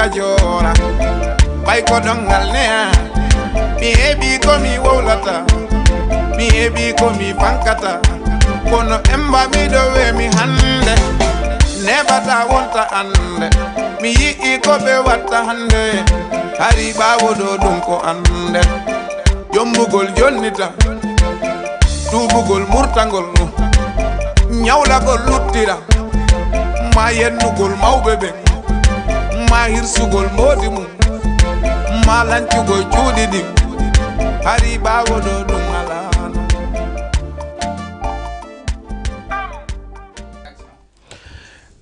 kajora bay ko dongal ne mi hebi ko mi wowlata mi hebi ko mi fankata kono emba mi do we mi hande nebata wonta ande mi yi ko be watta hande hari bawo do dum ko ande yombugol jonnita tubugol murtangol nyawlagol luttira ma yennugol mawbebe ma hirsugol modi mum ma lancugol juudidi hari bawo do dum ala.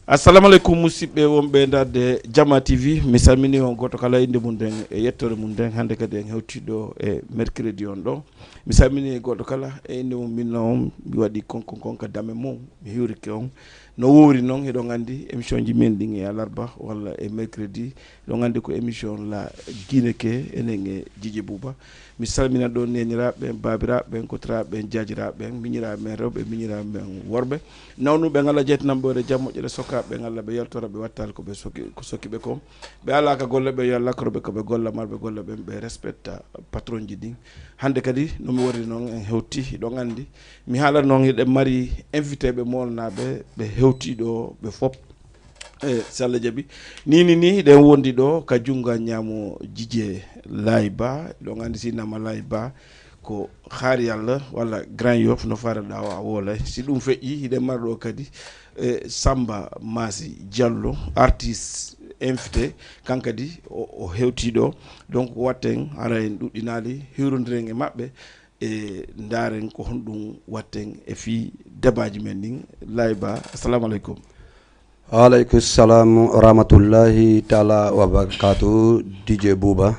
Assalamu alaikum musidɓe wonɓe darde Jama TV mi salmini on goto kala inde mum nden e yettore mum nden hande kadi en hewtiɗo e mercredi on ɗo mi salmini goto kala e inde mum minno on mi waɗi konka dame mum mi hiwrike on no wowri noon eɗon andi émission ji men ɗin e alarba walla e mercredi eɗon andi ko émission la guineke enen e Djidje Bouba mi salmina ɗo neniraɓe babiraɓe kotiraɓe jajiraɓe miñiraɓe men rewɓe miñiraɓe men worɓe nawnuɓe ngala jettinamɓore jam moƴƴere sokaɓe ngalla ɓe yaltora ɓe wattali ko sokiɓe ko ɓe alaka golle ɓe yo lakkoroɓe koɓe golla marɓe golle ɓen ɓe respecta patron ji ɗin hande kadi nomi wari noon en hewti ɗon andi mi haalat noon hiɗen mari invité ɓe molnaɓe ɓe hewtiɗo ɓe fop si Allah jaaɓi ni ɗen wondi ɗo ka junga ñaamo Djidje Laye Ba ɗon andi sinama Laye Ba ko haari Allah walla Grand Yoff no faraɗa a woolay si ɗum feƴƴi hiɗen mari ɗo kadi Samba Massi Diallo artiste invité kankadi o hewtiɗo donc watten ara en ɗuɗɗinali hiwrodiren e maɓɓe e ndaren ko honɗum watten e fi débat ji men ɗin. Laye Ba assalamu aleykum. Waaleykum salam wa rahmatullahi taala wa barakatuh. Djidje Bouba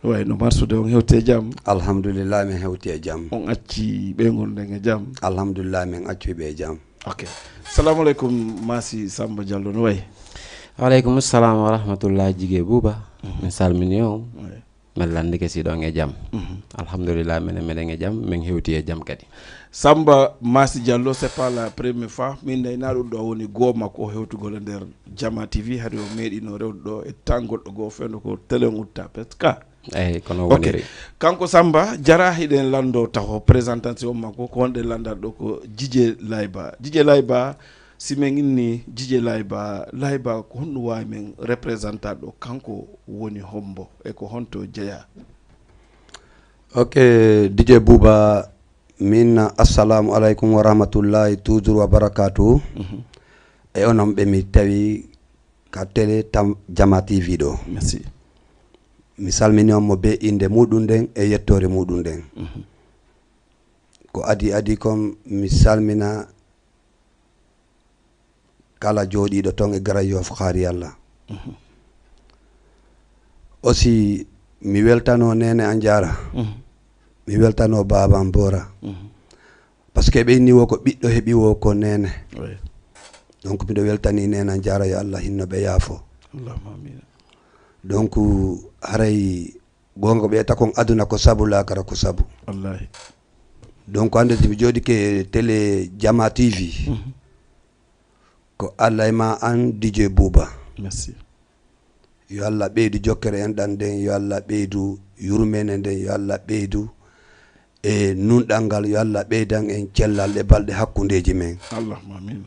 way no marsude on hewti e jaam? Alhamdulillah min hewti e jaam. On acci ɓeygol nden e jaam? Alhamdulillah min acci ɓe e jaam. Ok, assalamu aleykum Massi Samba Diallo no way? Waaleykum salam wa rahmatullahi Djidje Bouba min salmini on min landike siɗon e jaam. Alhamdulillah meɗen e jaam min hewti e jaam kadi. Samba Massi Diallo c'est pas la première fois min nayna ɗum ɗo woni goo makko o hewtugol e nder Jama TV hade o meeɗino rewde ɗo e temps goɗɗo goo fendo ko télé utta peska eyyi kono woniri kanko Samba jara hiɗen lando taho présentation makko ko wonɗen landata ɗo ko Djidje Laye Ba. Djidje Laye Ba si min inni Djidje Laye Ba ko honɗum wawi men représentat ɗo kanko woni hombo e ko honto jeeya? Ok, Djidje Bouba min assalamu aleykum wa rahmatullahi toujours wa barakatuh. E onon ɓe mi tawi ka télé Jama TV ɗo. Merci. Mi salmini on mo be inde muɗum nden e yettore muɗum nden. Ko adi kom mi salmina kala jooɗiɗo ton e Grand Yoff haari Allah. Aussi mi weltano nene an jara. Mi weltano baba an Bora. Parce que ɓe inni wo ko ɓiɗɗo heɓi wo ko nene. Donc miɗo weltani nene an jara yo Allah hinno ɓe yaafo. Allahumma amin. Donc haray gonga ɓeyata kon aduna ko sabu lakara ko sabu. Wallahi. Donc hande mi jooɗi ke télé Jama TV. Ko Allah ma an Djidje Bouba. Merci. Yo Allah ɓeydu jokkere en ɗan nden yo Allah ɓeydu yurmene nden yo Allah ɓeydu e nunɗal ngal yo Allah ɓeydan en cellal e balɗe hakkundeji men. Allahumma amin.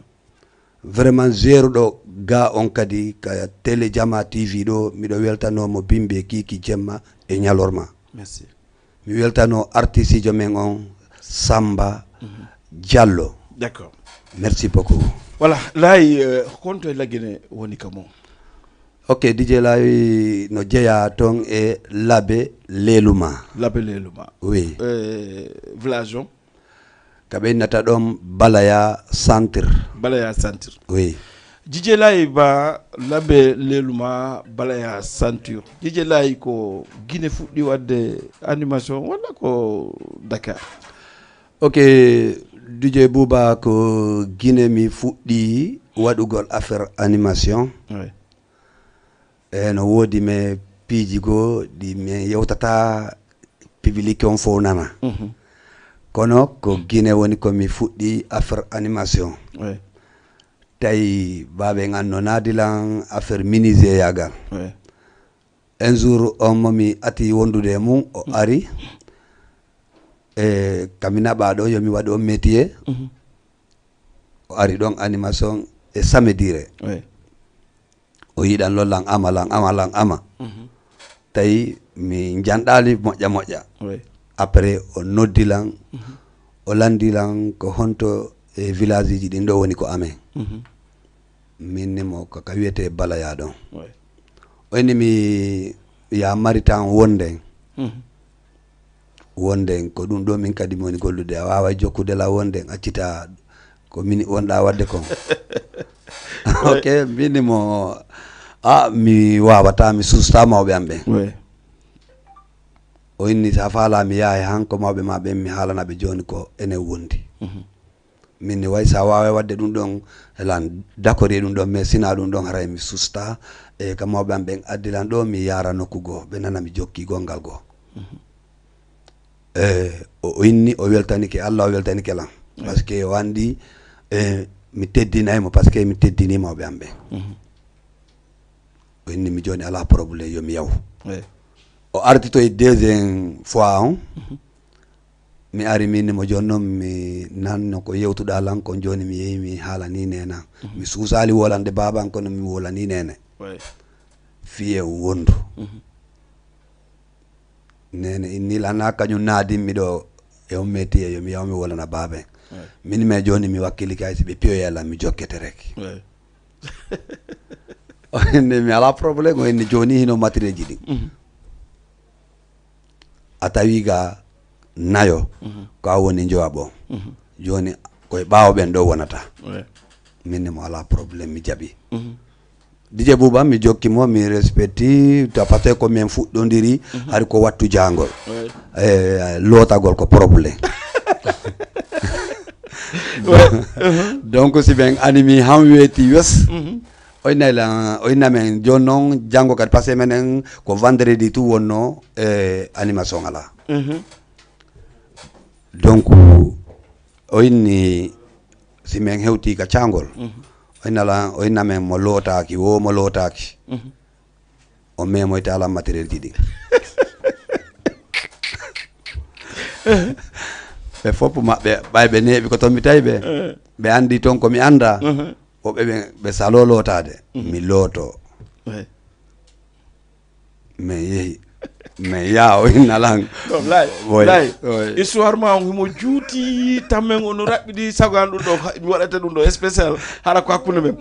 Vraiment zéro ɗo ga on kadi ka télé Jama TV ɗo miɗo weltanomo bimbe Kiki Jemma e ñalorma. Merci. Mi weltano artiste jo men on Samba Diallo. D'accord. Merci beaucoup. Voilà, Laye honto e laggine woni ka mon? Ok, Djidje Laye no jeeya ton e Labe Leluma. Labe Leluma. Oui. Village on? Kaɓe nata ɗon Balaya Centre. Balaya Centre. Oui. Djidje Laye Ba Labe Leluma Balaya Centre. Djidje Laye ko Guinée fuɗɗi wadde animation walla ko Dakar? Ok, Djidje Bouba ko Guinée mi fuɗɗi waɗugol affaire animation. Oui. No woodi me piiji goo ɗi mi yewtata public on fof nana. Kono ko Guinée woni ko mi fuɗɗi affaire animation. Oui. Tawi baɓe an no naadilan affaire miniser yagal. Oui. un jour on momi ati wondude mum o ari e kamina baɗo yomi waɗi o métier o ari ɗon animation e samedire o yiɗan lollan ama tawi mi janɗali moƴƴa après o noddilan o landilan ko honto e village ji ɗin ɗo woni ko amen minnimo kaka wiyete balaya ɗon o inni mi ya mari tan wonden wonden ko ɗum ɗo min kadi mi woni gollude a wawa jokkude la wonden accita ko min wonɗa wadde kon ok minnimo mi wawata mi susta mawɓe am ɓen o inni sa faala mi yaha hanko mawɓe ma ɓen mi haalanaɓe joni ko enen wondi minni way sa wawa wadde ɗum ɗon elan dakori ɗum ɗon mais sina ɗum ɗon haray mi susta e ka mawɓe am ɓen addilan ɗo mi yara nokku goo ɓe nana mi jokki gongal goo o inni o weltanike Allah o weltanike lan par ce que o andi mi teddinaymo par ce que mi teddini mawɓe am ɓen o inni mi joni ala probléme yomi yaw o arti to e deuxiéme fois on mi ari minni mo joni noon mi nanno ko yewtuɗa lan kon joni mi yehi mi haalani nena mi suusali wolande baban kono mi wolani nene fiye wondu nene inni lana kañum naadinmi ɗo e on métier yomi yawmi wolana baben min me joni mi wakkili kay si ɓe piyoyala mi jokkete rek o inni mi ala probléme o inni joni hino matériel ji ɗin a tawi ga nayo ko a woni jowaɓo joni koye ɓawoɓen ɗo wonata minne mo ala probléme mi jaaɓi Dj Bouba mi jokkimo mi respecti ta par ce que ko min fuɗɗodiri hari ko wattu jangol lootagol ko probléme donc si ɓen animi han weeti wes oynnamen joni noon janggo kadi par ce que menen ko vendredi tout wonno animation ala donc o inni si men hewti ka cangol o innamen mo lootaki wo mo lootaki o memoyte ala matériel ji ɗi ɓe fopp maɓɓe ɓayɓe neeɓi ko toon mi tawi ɓe andi toon komi anda woɓe ɓe salo lootade mi looto mais yehi mais ya o innalan lay histoire ma himo juuti tammen ono raɓɓiɗi sagoan ɗum ɗo mi waɗata ɗum ɗo spécial haɗa ko hakkude men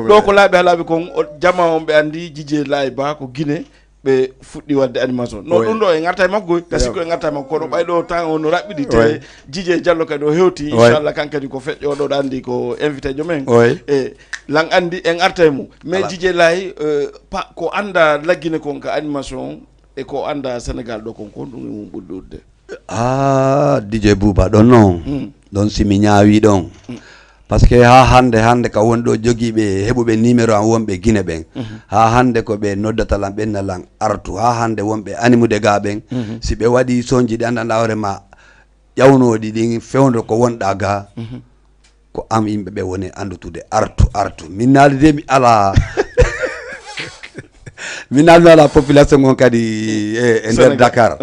ɗo ko laaɓi kon jama on ɓe andi Dj Laye Ba ko Guinée ɓe fuɗɗi wadde animation non ɗum ɗo e garta e makko gasi ko e garta e makko kono ɓayɗo temps ono raɓɓiɗi te Dj Diallo kadi o hewti inchallah kankadi ko feƴƴoɗo ɗo andi ko invité jo men e lan andi en arta e mum mais Dj Laye ko anda laggine kon ka animation e ko anda Sénégal ɗo kon ɗum e mum ɓurɗi udde Dj Bouba ɗon noon ɗon simi ñaawi ɗon par ce que ha hande ka woni ɗo jogiiɓe heɓuɓe numéro an wonɓe Guinée ɓen ha hande ko ɓe noddatalan ɓennalan artu ha hande wonɓe animude ga ɓen si ɓe waɗi sonji ɗi andanɗa hoorema ƴawnoɗi ɗin fewdo ko wonɗa ga ko am yimɓe ɓe woni andutude artu min naalide mi ala min naalmi ala population on kadi e nder Dakar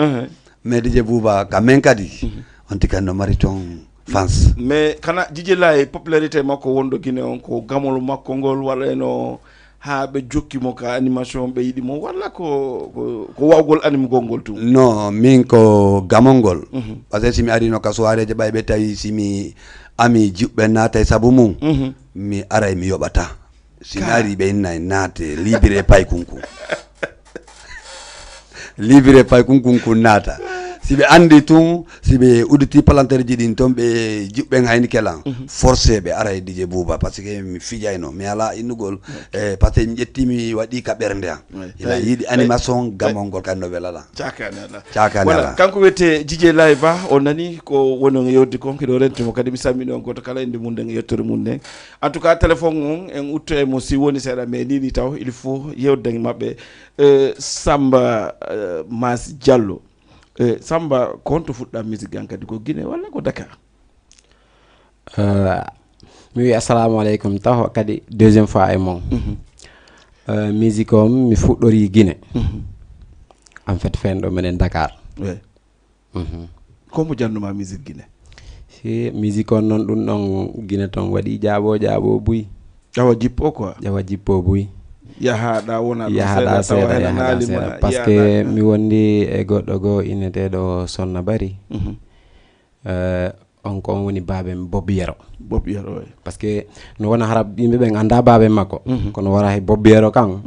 mais Dj Bouba ka men kadi on tika no mari toon fans mais kana Dj Laye popularité makko wonɗo Guinée on ko gamol makko ngol waɗano ha ɓe jokkimo ka animation ɓe yiɗimo walla ko wawgol animugol ngol tum non min ko gamol ngol par ce que simi arino ka soirée je ɓay ɓe tawi simi ami juɓɓe naata e saabu mum mi aray mi yoɓata simi ari ɓe inna naate libiré pay kunku libiré pay kunku naata siɓe andi tun siɓe uditi palantere ji ɗin toon ɓe juɓɓen hayni kelan forcé ɓe ara e Dj Bouba par ce que mi fijayno mi ala innugol par ce que mi ƴetti mi waɗi ka ɓernde am ina yiiɗi animation gamol ngol kadi no welala cakani ala kanko wiyete Dj Laye Ba o nani ko woni on yewdi kon kiɗo rentimo kadi mi sammini on goto kala inde mum nden yettore mum nden en tout cas téléphone on en utto e mo si woni seeɗa mais nini taw il faut yewde maɓɓe Samba Mas Diallo Samba konto fuɗɗa musique gan kadi ko Guinée walla ko Dakar mi wi assalamu aleykum taw kadi deuxième fois e mon musique om mi fuɗɗori Guinée en fait fendo menen Dakar. Ouais. Ko mo jannuma musique Guinée? Si musique on non dum non Guinée ton wadi jaabo buy. Jawa jippo quoi. Jawa jippo buy. Yahaɗa wona yahaɗa seeɗa par ce que mi wondi e goɗɗo goo inneteɗo Sonna Bari. On ko on woni babem Bob Yero par ce que no wona hara yimɓe ɓe anda babem makko kono wara he Bob Yero kan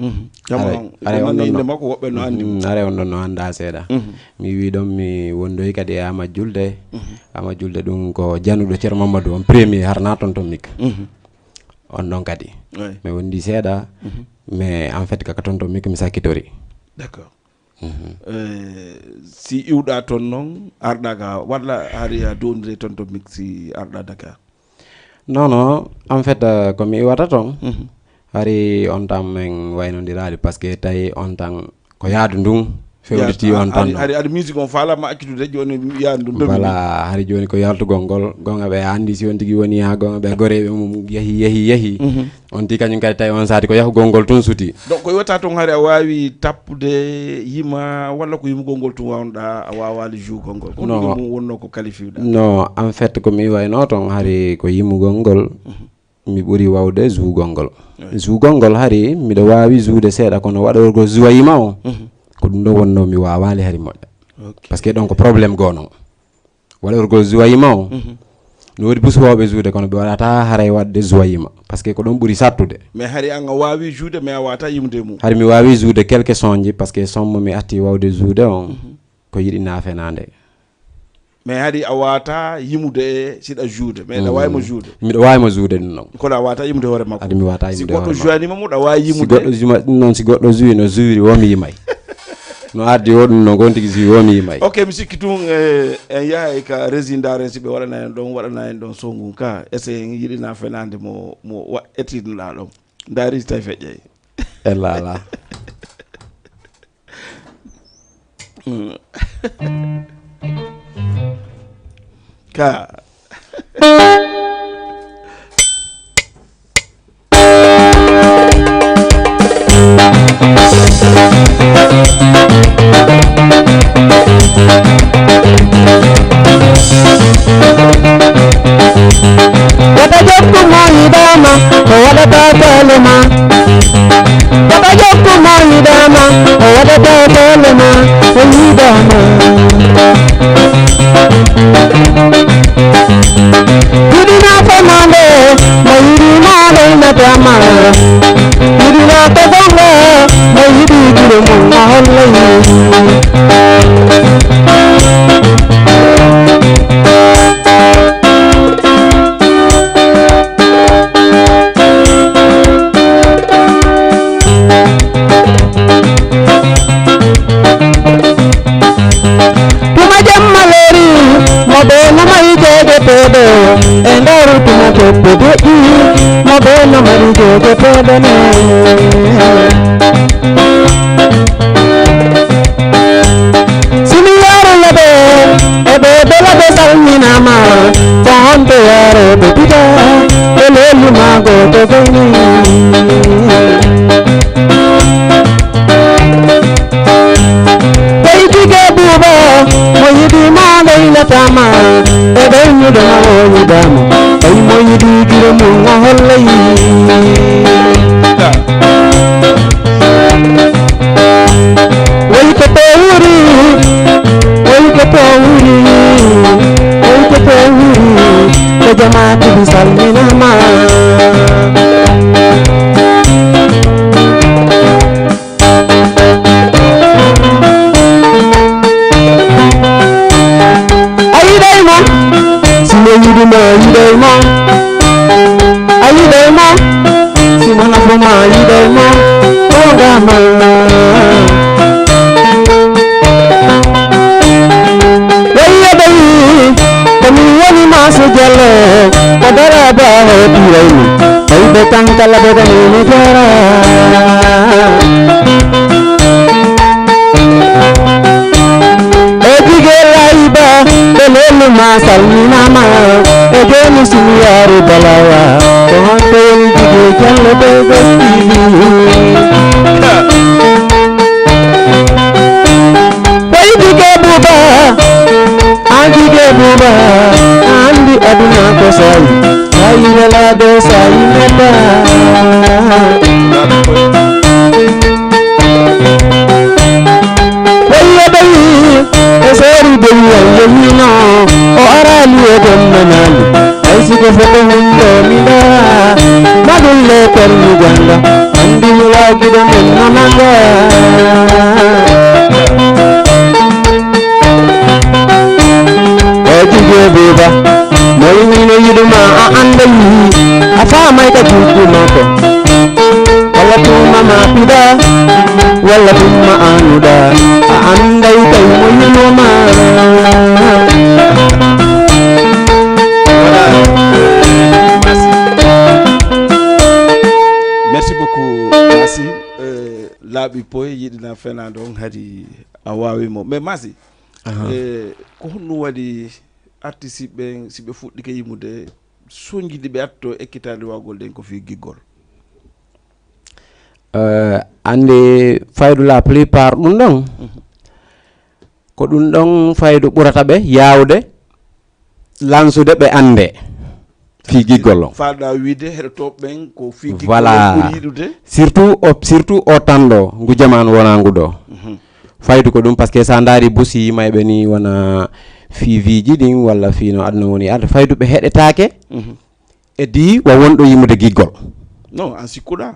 are on ɗon makko woɓɓe no andi are on ɗon no anda seeɗa mi wi ɗon mi wondoyi kadi e Ama Julde ɗum ko januɗo Ceerno Mamadou on premier harna ton mik on ɗon kadi mi wondi seeɗa mais en fait kaka ton mik mi sakkitori. D'accord. Si iwɗa toon noon arɗa ka walla hari a dondire toon to mixi arɗa Dakar? Non en fait ko mi iwata toon hari on tan min waynodirade par ce que tawi on tan ko yaadu ndun fewditi on tan hari musique on falama accitude joni yaadu ndun voilà hari joni ko yaltugol ngol gonga ɓe andi si on tigi woni ha gonga ɓe goreɓe mum yehi on ti kañum kadi tawi on saati ko yahugol ngol tun suti donc ko wiwata toon hari a wawi tappude yima walla ko yimugol ngol tun wawnoɗa a wawali jougol ngol ko ɗum wonno ko qualifiewɗa? Non en fait ko mi wayno toon hari ko yimugol ngol mi ɓuri wawde jougol ngol hari miɗo wawi joude seeɗa kono waɗorgo joyima o ko ɗum ɗo wonno mi wawali hari moƴƴa par ce que ɗon ko probléme gono waɗorgo joyima o no wodi busuwoɓe joude kono ɓe waɗata haray wadde joyima par ce que ko ɗon ɓuuri sattude mais hari an a wawi joude mais a wata yimude mum? hari mi wawi joude quelques sonji par ce que sommo mi atti wawde joude on ko yiɗi nafenade mais hari a wata yimude siɗa joude mais aɗa wawimo joude? miɗo wawimo joude ɗum noon kono a wata yimude hoore makko? adi mi wata yimude hoore makko si goɗɗo joyanima mum aɗa wawi yimude? noon si goɗɗo juwi no juwiri womi yimay no ardi o ɗum no gon tigi juwi womi yimay. Ok mi sikki tun en yahay ka résindaren siɓe waɗana en ɗon waɗana en ɗon songun ka essaye en yiɗina fenade mo etidnoɗa ɗon darisi tawi feƴƴay ellala ka Wata jokku moyi dama o waɗata telema wata jokku moyi dama o waɗata telema o yidama yidina famande mo yidima leynatama yidina togongo mo yidi gure mum ma hollayi endaru tuma toppe deɗɗi mo ɓe no mari joge peɗene simi yaro yaɓe eɓe belaɓe salminama ko honto yaro ɓe pita ɓe lellumago to goni ɓeydige buuɓa mo yiɗima leynatama e ɓeynuɗo ma o yidama ɓay mo yiɗi gure mum o hollayi woy ko to wuri woy ko to wuri woy ko to wuri ko jama tibi salminama ayidema simana fuma ayidema ogama yayi kami woni maso jale kadara ba hodirai ay betang kala bedani ne jara edigelaiba belelu masalminama ejeni simiyaru balawa kohante dige jalle bebe aduna ko sayi sayi welaɗo sayi meta walla ɓayi e seeri beyi an yehino o arali e gonnanali hay siko foto hunde miɗa maɗulle permi gonga andi mi wagiɗo men nonanga jige beba moy mine yiduma a andayi a famay ka jukuma ko walla tuma ma pida walla tuma anuda a anday tay mo yinoma merci beaucoup Massi laaɓi poye yiɗina fenade on hadi a wawimo mais Massi ko honno waɗi artiste ɓe si ɓe fuɗɗi ke yimude soñjiɗi ɓe atto ekkitade wawgol ɗen ko fi giggol ande faydu la plupart ɗum ɗon ko ɗum ɗon faydu ɓurata ɓe yawde lansude ɓe ande fi giggol on falɗa wiide heɗotoɓe ɓen ko fi giggol voilà ɓuri yiɗude surtout o tanɗo ngu jamanu wona ngu ɗo faydu ko ɗum par ce que sa daari busi yimayɓe ni wona fiiviji ɗin walla fino aduna woni arde faydu ɓe heɗetake e di wa wonɗo yimude giggol non an sikkuɗa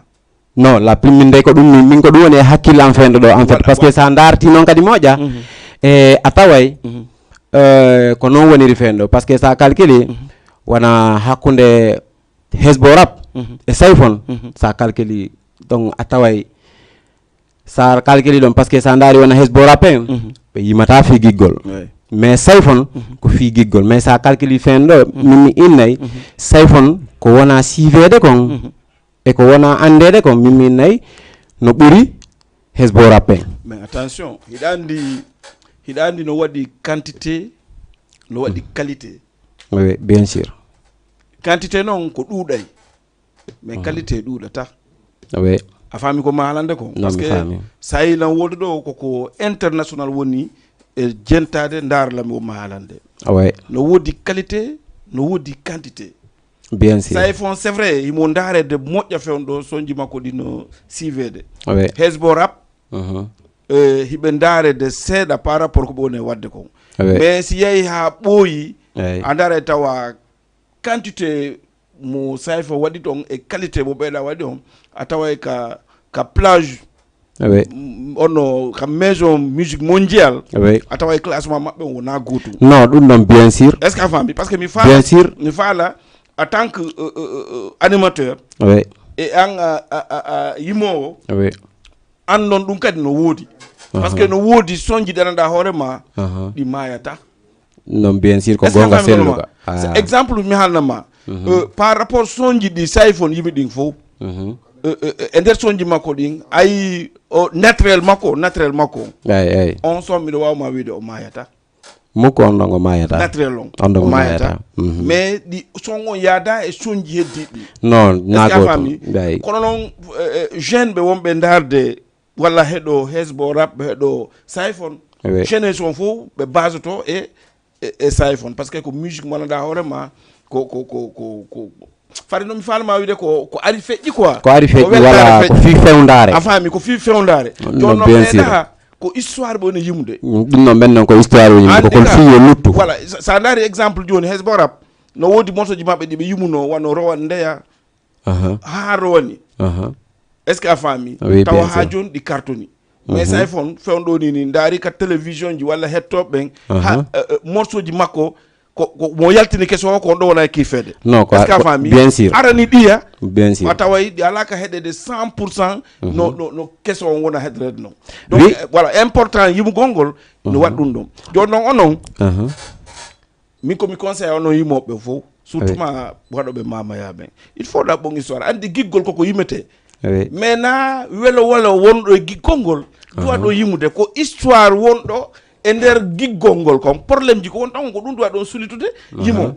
non la plus min dey ko ɗum min ko ɗum woni e hakkille am fendo ɗo en fait par ce que sa darti noon kadi moƴƴa e a taway ko noon woniri fendo par ce que sa calcule wona hakkude hesbo rap e sayfon sa calcule donc a taway sa calcule ɗon par ce que sa daari wona hesbo rap en ɓe yimata fi giggol mais sayfon ko fi giggol mais sa calcule fen ɗo min mi innay sayfon ko wona sivede kon e ko wona andede kon min mi innay no ɓuri hesbo rap en mais attention hiɗa andi no waɗi quantité no waɗi qualité oui bien sûr quantité noon ko ɗuuɗay mais qualité ɗuuɗata oui a faami ko maalande ko par ce que sa yi nan wolde ɗo koko international woni e jentade daarlami o maalande oui no woodi qualité no woodi quantité bien sûr sa fon c'est vrai imo daarede moƴƴa fewn ɗo soñji makko ɗi no sivede oui hesbo rap hiɓe daarede seeɗa par rapport ko ɓe woni e wadde kon mais si yeehi ha ɓooyi a daara tawa quantité mo sayfo waɗi ɗon e qualité mo ɓeyɗa waɗi on a taway ka plage ono ka maison musique mondial a taway classement maɓɓe on wona gotum non ɗum ɗon bien sûr est ce que a faami par ce que mi bien sûr mi faala en tant que animateur et an yimowo andon ɗum kadi no woodi par ce que no woodi soñji ɗananɗa hoorema ɗi mayata non bien sûr ko gonga selluga exemple mi haalnama par rapport soñji ɗi sayfon yimi ɗin fof e nder soñji makko ɗin ayi o naturel makko ay on son miɗo wawma wiide o mayata mukko on ɗon o mayata naturel on ɗon mayata mais ɗi son on yaada e soñji heddiɗi non nagoto kono noon jeune ɓe wonɓe darde walla heɗo hesbo rap heɗo sayfon jeunesse on fof ɓe base to e sayfon par ce que ko musique mo gandanɗa hoorema ko fari noon mi falma wiide ko ari feƴƴi quoi ko ari feƴƴi wala ko fi fewndare a faami ko fi fewndare joni noon ɓeeɗa ko histoire ɓe woni yimude ɗum noon ɓen noon ko histoire woni yimude kon fi yo luttu voilà sa daari exemple joni hesbo rap no woodi morceau ji maɓɓe ɗi ɓe yimuno wano rowan ndeya ha rowani est ce que a faami tawa ha joni ɗi cartoni mais sayfon fewɗo ni daari ka télévision ji walla hettoɓe ɓen ha morceau ji makko ko mo yaltini question o ko on ɗo wona kiifede non est ce que a faami bien sûr arani ɗiya bien sûr a taway ɗi ala ka heɗede 100% no question o wona heɗrede noon donc voilà important yimugol ngol no waɗ ɗum ɗon joni noon onon min komi conseille onon yimoɓe fof surtout ma waɗoɓe mamayaɓen il faut ɗa ɓon histoire andi giggol koko yimete mais na welo wonɗo e giggol ngol duwa ɗo yimude ko histoire wonɗo e nder giggol ngol kon probléme ji ko won ɗon ko ɗum duwa ɗon sulitude yimo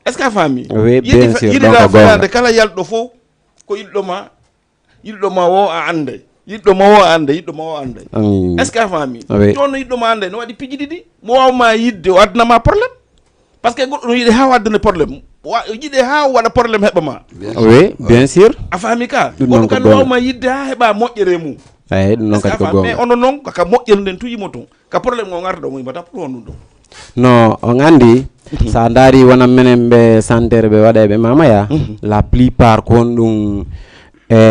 est ce que a faami yiɗiɗa fenade kala yalɗo fof ko yiɗɗoma wo a ande yiɗɗoma wo ande est ce que a faami joni yiɗɗoma ande no waɗi piiji ɗiɗi mo wawma yidde o addunama probléme parce que goɗɗo yiɗi ha waddane probléme yiɗi ha waɗa probléme heɓa ma oui bien sûr a faami ka ɗum goɗɗo noon ko kan gonga. wawma yidde ha heɓa moƴƴere mum eyi ɗum noon kadi ko mais gonga ono noon kaka moƴƴere nden tuyimo toon ka probléme o garta ɗo mo yimata pour honɗum ɗo non on andi sa daari wonan menen ɓe santere ɓe waɗa ɓe mamaya la plupart ko on ɗum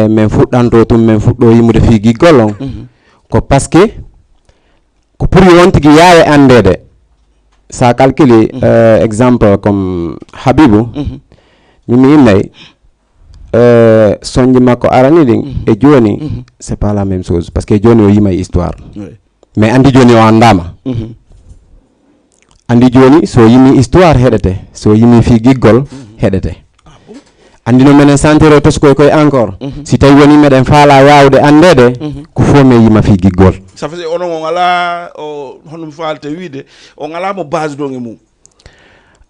min fuɗɗanto tum min fuɗɗo yimude fi giggol on ko par ce que ko pour yo on tigui yaawe andede sa calcule exemple comme Habibou mimi innay soñji makko arani ɗin e joni c'est pas la même chose parce que joni o yimay histoire mais andi joni o andama andi joni so yimi histoire heɗete so yimi fi giggol heɗete andi no menen santiro toskoy koye encore si tawi woni meɗen faala wawde andede ko fo min yima fi giggol ça fait onon on ala o hono faalte wiide on ala mo base ɗon e mum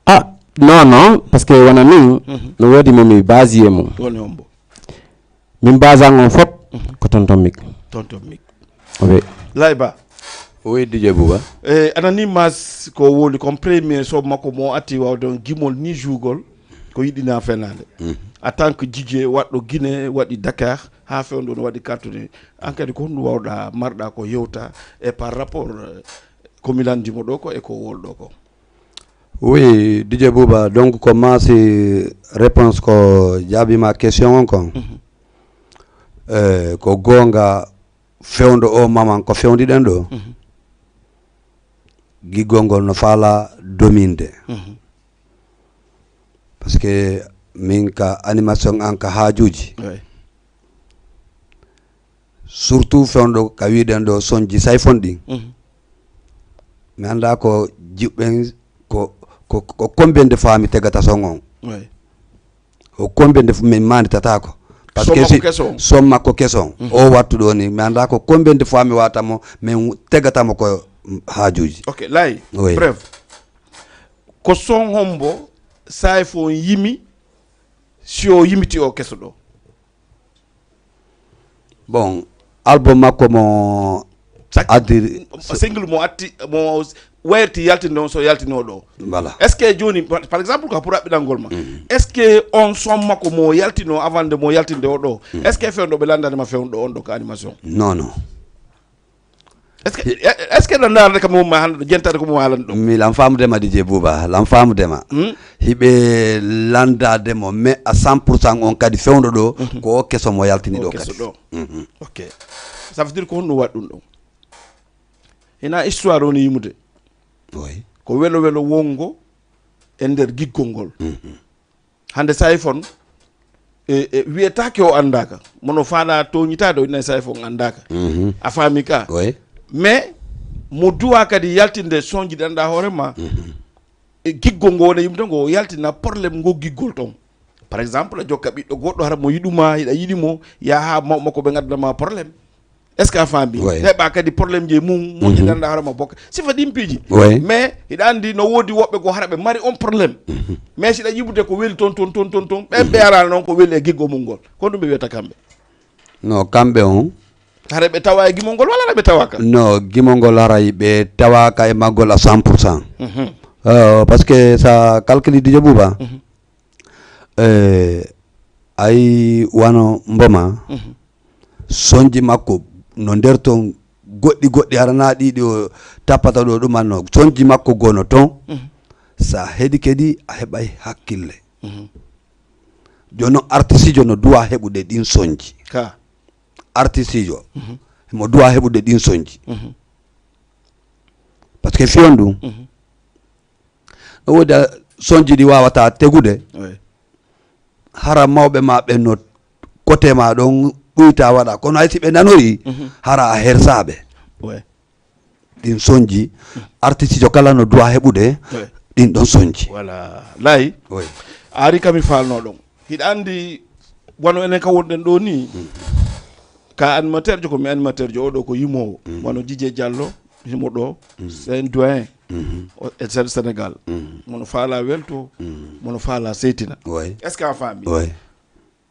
ah non non parce que wona min no wodi momi base e mum woni hombo min base an on fop ko tonton mik oui layba oui DJ Bouba anani mas ko woni comme premier so makko mo atti wawde on gimol ni jougol ko yiɗina fenade en tant que DJ waɗɗo Guinée waɗi Dakar ha fewndo no waɗi cartone an kadi ko honɗum wawɗa marɗa ko yewta et par rapport ko milandimo ɗo ko e ko wolɗo ko oui DJ Bouba donc ko masi réponse ko jaabima question on kon ko gonga fewndo o maman ko fewndiɗen ɗo giggol ngol no faala dominde parce que min ka animation an ka haajuji surtout fewndo ka wiɗen ɗo soñji sayfon ɗin mi anda ko jiɓɓen ko combien de fois mi tegata son on o combien de min manditata ko parce que si somme makko keson o wattu ɗo ni mi anda ko combien de fois mi watamo min tegatamo ko haajuji ok lay bref ko son hombo sayfo yimi si o yimiti o keso ɗo bon album makko mo addi single mo atti mo wayrti yaltinde on so yaltino ɗo voilà est ce que joni par exemple ko pour aɓɓiɗalngol ma est ce que on son makko mo yaltino avant de mo yaltinde o ɗo est ce que fewndo ɓe landanima fewndo on ɗo ko animation non non est ce que ɗo darde kam mum ma hande jentade ko mum haalani ɗum mi lam famudema DJ Bouba lam famudema hiɓe landademo mais à 100% on kadi fewndo ɗo ko o keso mo yaltini ɗo kadi ok ça veut dire ko honɗum waɗi ɗum ɗo hina histoire woni yimude oui ko welo welo wongo e nder giggol ngol hande sayfon wiyetake o andaka mono faala toñitade o ina sayfon andaka a faami ka oui mais mo duwa kadi yaltinde soñji ɗi anda hoorema e giggol ngo wona yimde ngo yaltina probléme ngo giggol ton par exemple a jokka ɓiɗɗo goɗɗo hara mo yiɗuma hiɗa yiɗimo yaha makko ɓe gaddama probléme est ce que a faami heɓa kadi probléme je mum moƴƴi ɗi anda hoorema bokka sifa ɗimpiji mais hiɗa andi no woodi woɓɓe go hara ɓe mari on probléme mais siɗa yiɓude ko weeli ton ɓen ɓe arana noon ko weeli e giggol mum ngol ko ɗum ɓe wiyata kamɓe non kamɓe on hara ɓe tawa e gimol ngol walla ɓe tawaka non gimol ngol haray ɓe tawaka e maggol à 100% parce que sa calcule DJ Bouba ay wano mboma soñji makko no nder ton goɗɗi harana ɗiɗi o tappata ɗo ɗumanno soñji makko gono ton sa heɗi kedi a heɓay hakkille jono artiste jo no duwa heɓude ɗin soñji ka artiste jo mo duwa heɓude ɗin soñji par ce que fiyon ɗum no wodi soñji ɗi wawata tegude hara mawɓe ma ɓe no côté ma ɗon ɓuyta waɗa kono hay si ɓe nanori hara a hersaɓe ɗin soñji artiste jo kala no duwa heɓude ɗin ɗon soñji voilà lay ari kami falno ɗon hiɗa andi wano enen ka wonɗen ɗo ni ka animateur jo ko mi animateur jo oɗo ko yimowo wano Djidje Diallo yimo ɗo c'est un doyen e Sénégal mono faala welto mono faala seytina est ce que a faami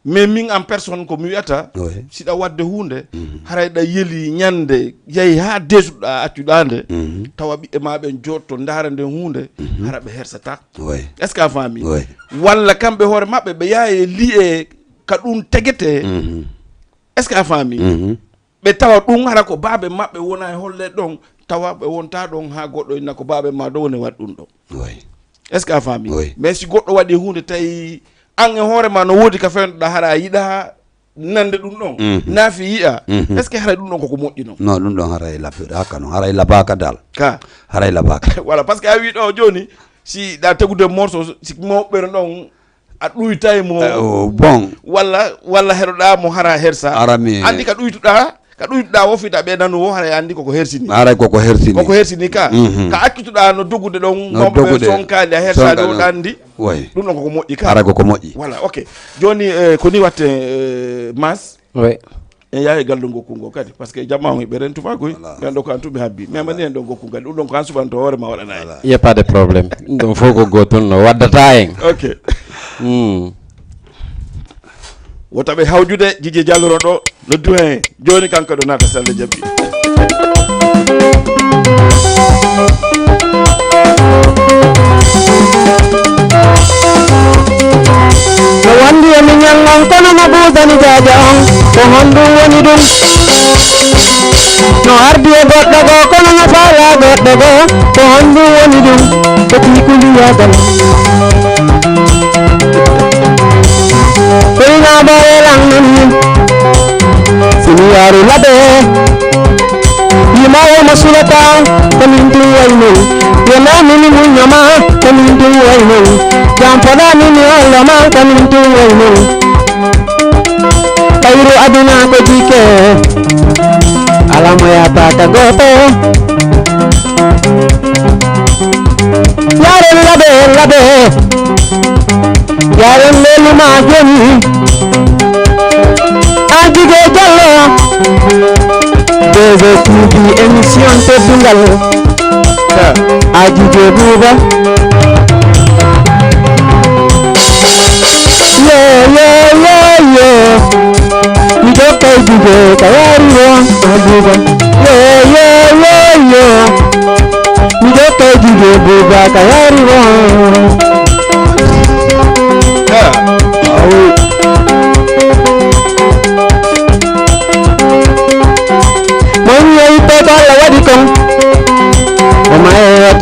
mais min en personne ko mi wiyata siɗa wadde hunde harayɗa yeli ñande yeehi ha desuɗa accuɗande tawa ɓiɓɓe ma ɓe jotto daara nde hunde hara ɓe hersata est ce que a faami walla kamɓe hoore maɓɓe ɓe yaha li e ka ɗum tegete est ce que a faami ɓe tawa ɗum hara ko baaɓe maɓɓe wona e holle ɗon tawa ɓe wonta ɗon ha goɗɗo inna ko baaɓe ma ɗo woni waɗi ɗum ɗon est ce que a faami mais si goɗɗo waɗi hunde tawi an e hoore ma no woodi ka fewnoɗa hara yiɗa nande ɗum ɗon naafi yiya est ce que haray ɗum ɗon koko moƴƴi noon non ɗum ɗon haray labbaka noon haray labaka dal ka haray labaka voilà par ce que a wi ɗo joni si ɗa tegude morceau si mawɓere ɗon a ɗuytay mo bon walla heɗoɗa mo hara hersa arami andi ka ɗuytuɗa wofita ɓe nanu wo haray andi koko hersini haray koko hersini ka ka accituɗa no dogude ɗon mawɓe sonkali a hersa ɗo ɗandi ɗum ɗon koko moƴƴi ka haray koko moƴƴi voilà ok joni ko ni watte mas en yaha e galɗo gokkungo kadi par ce que jamma on ɓe rentuma koy ɓen ɗo ko an tuɓe habbi mais mani en ɗon gokkungal ɗum ɗon ko an suɓanto hoore ma waɗana en y a pas de problème ɗum ɗon fof ko gotol no waddata en ok wotaɓe hawjude Djidji Diallo ɗo no duhen joni kanko ɗo naata salle jabbi no wandi emi ñallan kono no ɓuusani jaaja on ko honɗum woni ɗum no ardi e goɗɗo go kono no faala goɗɗo go ko honɗum woni ɗum ko tikuliyadal koynaɓa elan nonni sini yaaru laɓe yimawomo sulata komin tum waynon yonamini muñama komin tum waynon jam foɗamini holloma komin tum waynon kayru aduna ko jike alamo yataka goto yaren laɓe yaren leluma joni Djidji Diallo Deje TV émission teddungal Djidji Bouba mi jokkay Djidji ka yari won Bouba mi jokkay Djidji Bouba ka yari won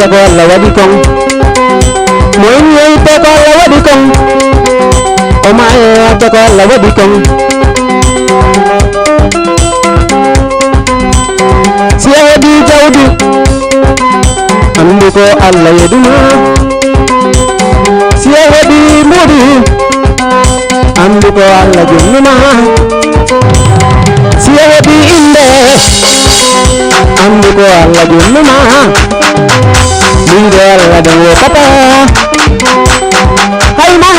ko Allah waɗi kon mo en yeyte ko Allah waɗi kon o ma yeyte ko Allah waɗi kon si a heeɓi jawdi andu ko Allah yeɗuma si a heeɓi muɗi andu ko Allah jonnuma si a heeɓi inde andu ko Allah jonnuma Mingel adawo papa hay mo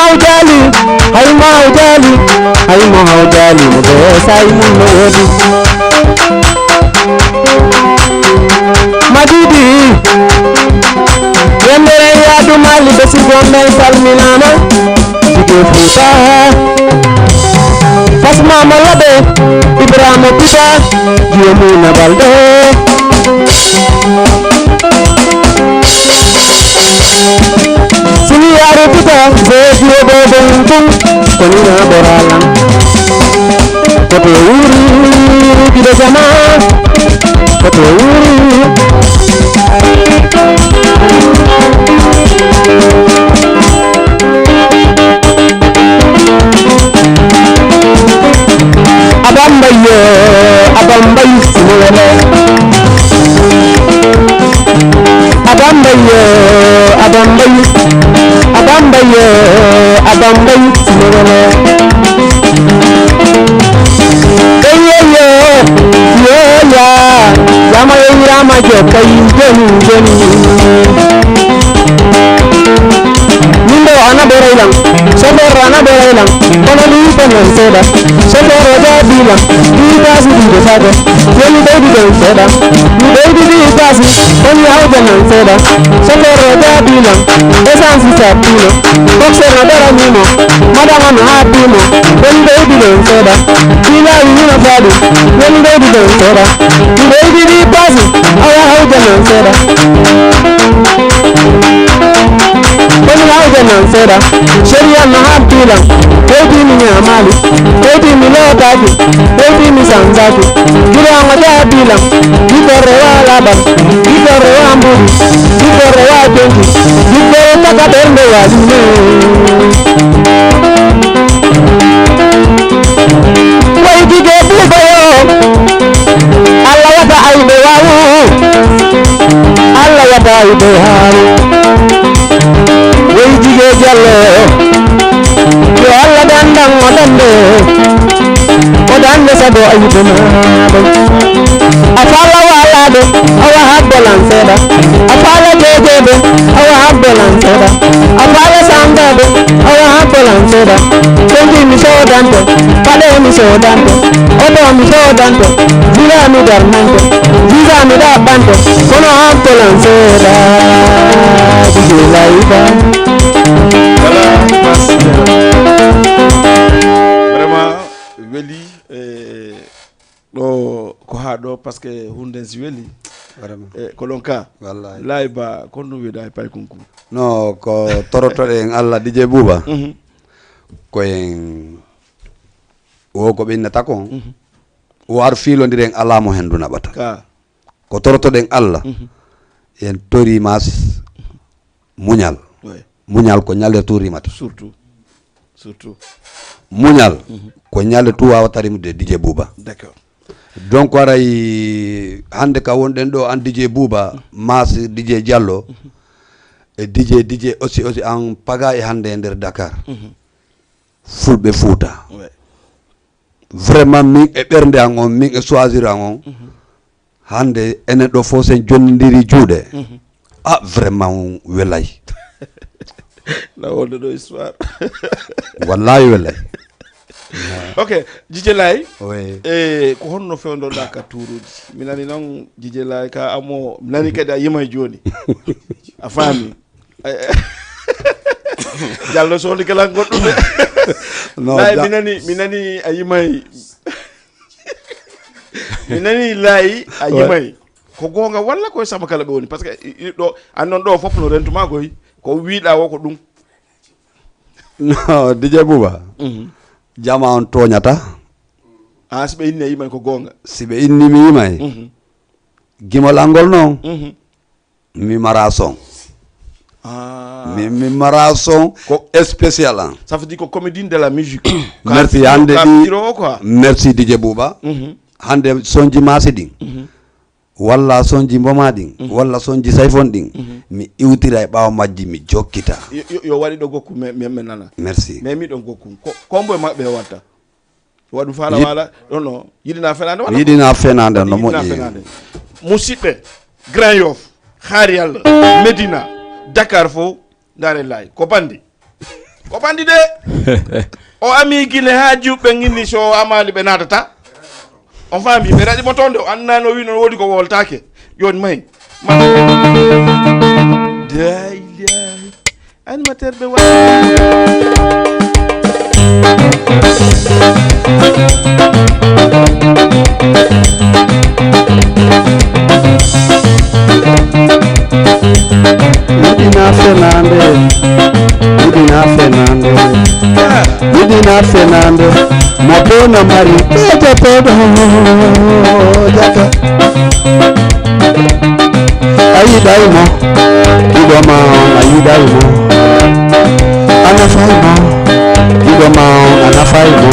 hawjali mo be say mun no wodi madidi yendere yadu mali besi gombe salminama dige futa fasma malabe ibrahima pita jomuna balde sini yaro pita zejo bobo tum konina boralam koto uri bida jama koto uri abambaye sinole abambaye sinole ya zama yama je kai jeni ninde ana borailang chauffeur ana borailang kono ni penon seda chauffeur oja bilang di gasi di sada yeli baby don seda di baby di gasi kono yaw penon seda chauffeur oja bilang essence sapino boxer na dara nimo madama no hapino yeli baby don seda bila yuna fadi yeli baby don seda di baby di gasi aya haw penon seda kono yaw penon seda sheria na hapila baby mi nyamali baby mi lotaki baby mi sanzaki gila ngada bila gikore wa laban gikore wa mburi gikore wa tenki gikore taka bende wa zine way dige buba yo alla wata aibe wawu alla wata aibe haru way dige jallo yo alla dandang modande odande sabo ayibena afala wala de awa habbolan seda afala jejebe awa habbolan seda afala sambebe awa habbolan seda sonji mi sodante pade mi sodante odo mi sodante vila mi darnante visa mi da bante kono habbolan seda dije laiba voilà merci vraiment weli ɗo ko ha ɗo par ce que hunde si weli vraiment ko ɗon ka wallahi layba kon ɗum wiɗa e pay konko no ko torotoɗen Allah DJ Bouba koyen wo ko ɓinnata kon o ar fiilodiren alamo hendu naɓata ka ko torotoɗen Allah en tori mas muñal ouais muñal ko ñalde tu rimata surtout muñal ko ñalde tu wawata rimude DJ Bouba d'accord donc waray hande ka wonɗen ɗo an DJ Bouba mas DJ Diallo e DJ aussi en paga e hande e nder Dakar fulɓe Fouta ouais vraiment min e ɓernde an on min e choisir an on hande enen ɗo fo sen jonnidiri juuɗe vraiment welay na wonde ɗo histoire wallahi welay ok Dj Laye oui ko honno fewdoɗa ka turuji mi nani noon Dj Laye ka amo mi nani kadi a yimay joni a faami Diallo sohli kala goɗɗum de no Laye mi nani a yimay mi nani Laye a yimay ko gonga walla koye samba kala ɓe woni par ce que ɗo annon ɗo fof no rentuma koy ko wiiɗa wo ko ɗum no DJ Bouba jama on toñata si ɓe inni a yimay ko gonga si ɓe inni mi yimay gimol angol noon mi mara son mi mara son ko spécial an ça veut dire ko comédie de la musique merci hande quoi merci DJ Bouba hande sonji masi ɗin walla sonji mboma ɗin walla sonji sayfon ɗin mi iwtira e ɓawa majji mi jokkita yo waɗi ɗo gokku men nana merci mais miɗon gokkum kombo e maɓɓe watta waɗu fala wala ɗon no yiɗina fenade wala yiɗina fenade no moƴƴi musidɓe Grand Yoff haari Allah Medina Dakar fo dare Laye ko bandi de o ami guine ha juɓɓe ginni so amali ɓe natata on faami ɓe raɗi mo tonde o annani o wi noon woodi ko woltake joni mayi day animateur ɓe wa Udina Fernando Mabona Mari Peja Pedo Jaka Ayidaimo Kidoma Ayidaimo Anafaimo Kidoma Anafaimo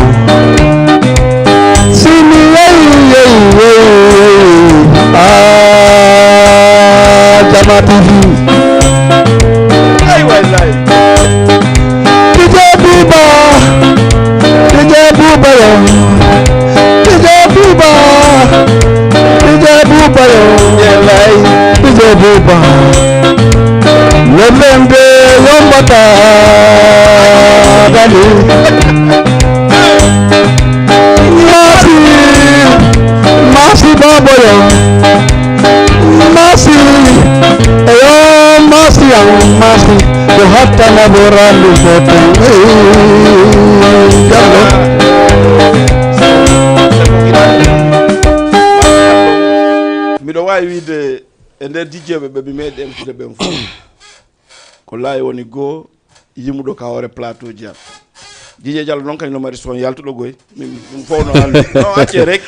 Simi Jama TV ay wallahi DJ Bouba Bouba Lemende yombata laborali Masi baboyo Masi Eyo masi yang masi Yo hatta laborali bote miɗo wawi wiide e nder dijjeɓe ɓe meeɗi emtude ɓen fof ko laayi woni goo yimuɗo ka hoore plateau ji am Dj Diallo noon kañum no mari son yaltuɗo goy ɗum fof no andi non acce rek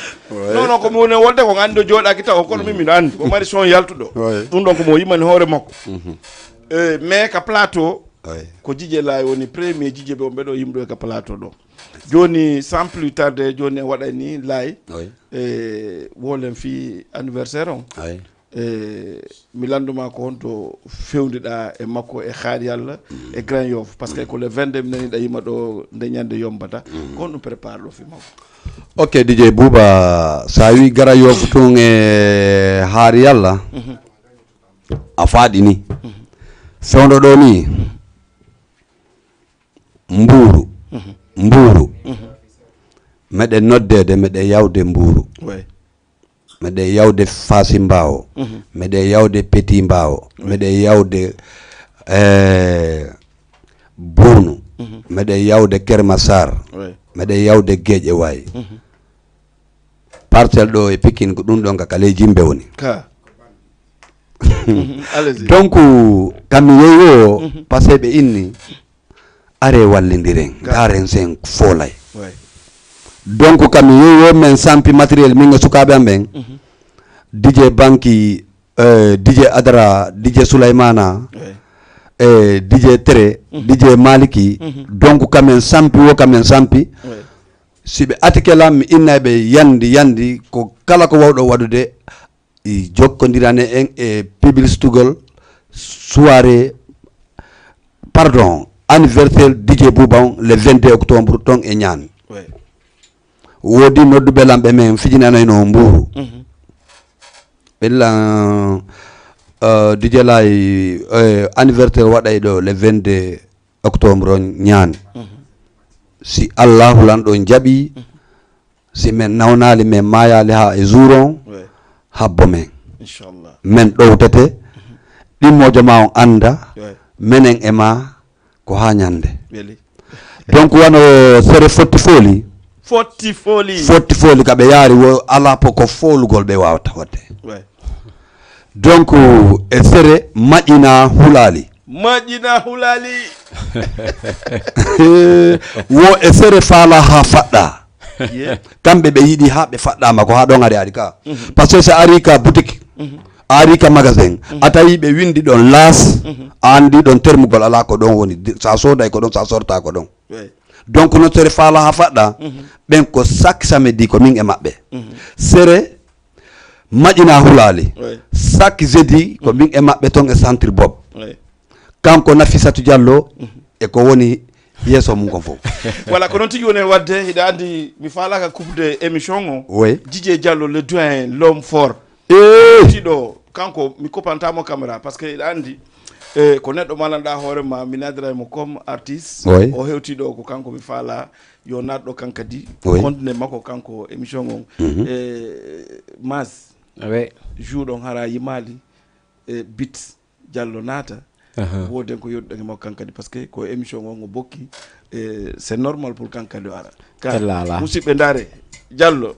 non komi woni wolde ko andi ɗo jooɗaki taw kono min miɗo andi ko mari son yaltuɗo ɗum ɗon komo yimani hoore makko mais ka plateau ko Dj laayi woni premier Dj ɓe on ɓeɗo yimɗo ka plateau ɗo joni sans plus tarde joni en waɗay ni laayi wolen fi anniversaire on mi landuma ko honto fewniɗa e makko e haari Allah e Grand Yoff par ce que ko le 22 mi naniɗa yima ɗo nde ñande yombata ko on ɗum prépare ɗo fi makko ok DJ Bouba sa wi Grand Yoff tun e haari Allah a faaɗi ni fewndo ɗo ni mbuuru meɗen noddede meɗen yawde mbuuru meɗen yawde Fassi Mbawo meɗen yawde Petit Mbawo meɗen yawde Bournou meɗen yawde Kermassar meɗen yawde Guédié Waye parcelle ɗo e Pikine ko ɗum ɗon ka kala jimbe woni donc kammi yeeyo par ce que ɓe inni are wallidiren garen sen folay donc kam yeeyo men sampi matériel min ga sukaɓe am ɓen DJ Banki DJ Adara DJ Souleymana DJ Tere DJ Maliki donc kamen sampi wo kamen sampi siɓe atikelam mi innaɓe yandi ko kala ko wawɗo waɗude jokkodirane en e publicitugol soirée pardon anniversaire DJ Bouba le 22 octobre ton e ñaami wodi nodduɓe lamɓe men fijinanoyno Mbouru ɓella DJ lay anniversaire waɗay ɗo le 22 octobre on ñaami si Allahu lan ɗo jaɓi si men nawnali men mayali ha e jour on habbo men inchallah men ɗowtete ɗimmojo ma on anda menen e ma ko ha ñande donc wano sere fotti foli kaɓe yaari wo ala po ko folugol ɓe wawata wadde donc e sere maƴina hulali wo e sere faala ha faɗɗa kamɓe ɓe yiɗi ha ɓe faɗɗama ko ha ɗon ari ka par ce que so ari ka boutique a ari ka magasin a tawi ɓe windi ɗon las a andi ɗon termugol ala ko ɗon woni sa sooday ko ɗon sa sorta ko ɗon donc no sere faala ha faɗɗa ɓen ko sak samedi ko min e maɓɓe sere maƴina hulali sak jeudi ko min e maɓɓe ton e centre Bob kanko Nafissatou Diallo e ko woni yeso mum kon fof voilà ko noon tigi woni wadde hiɗa andi mi faalaka kubde émission o DJ Diallo le doyen l'homme fort tiɗo kanko mi kopantamo caméra par ce que hiɗa andi ko neɗɗo malanɗa hoorema mi nadiraymo comme artiste o hewtiɗo ko kanko mi faala yo natɗo kankadi continue makko kanko émission on mas jour ɗon hara yimali bit Diallo naata woden ko yodɗange makko kankadi par ce que ko émission on o bokki c'est normal pour kankadi o ara ka musidɓe ndaare Diallo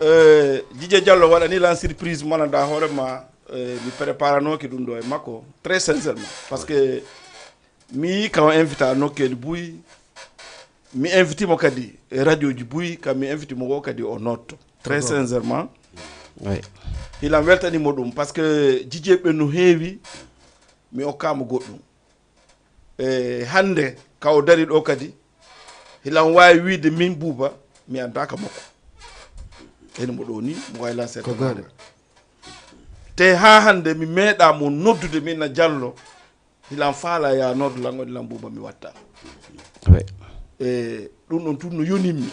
Dj Diallo waɗani lan surprise monanda hoorema mi préparanoke ɗum ɗo e makko très sincèrement par ce que mi kan invita nokkeli Buy mi invite mo kadi e radio ji Buy kam mi invite mo wo kadi o notto très sincèrement hilan weltanimo ɗum par ce que Dj ɓe no heewi mi okkama goɗɗum e hande kaw dari ɗo kadi hilan wawi wiide min Bouba mi andaka makko ene mo ɗo ni mo wayla seeɗa te ha hande mi meeɗa mo noddude min na Diallo hilan faala ya noddu lan waɗi lan Bouba mi watta e ɗum ɗon tun no yonimmi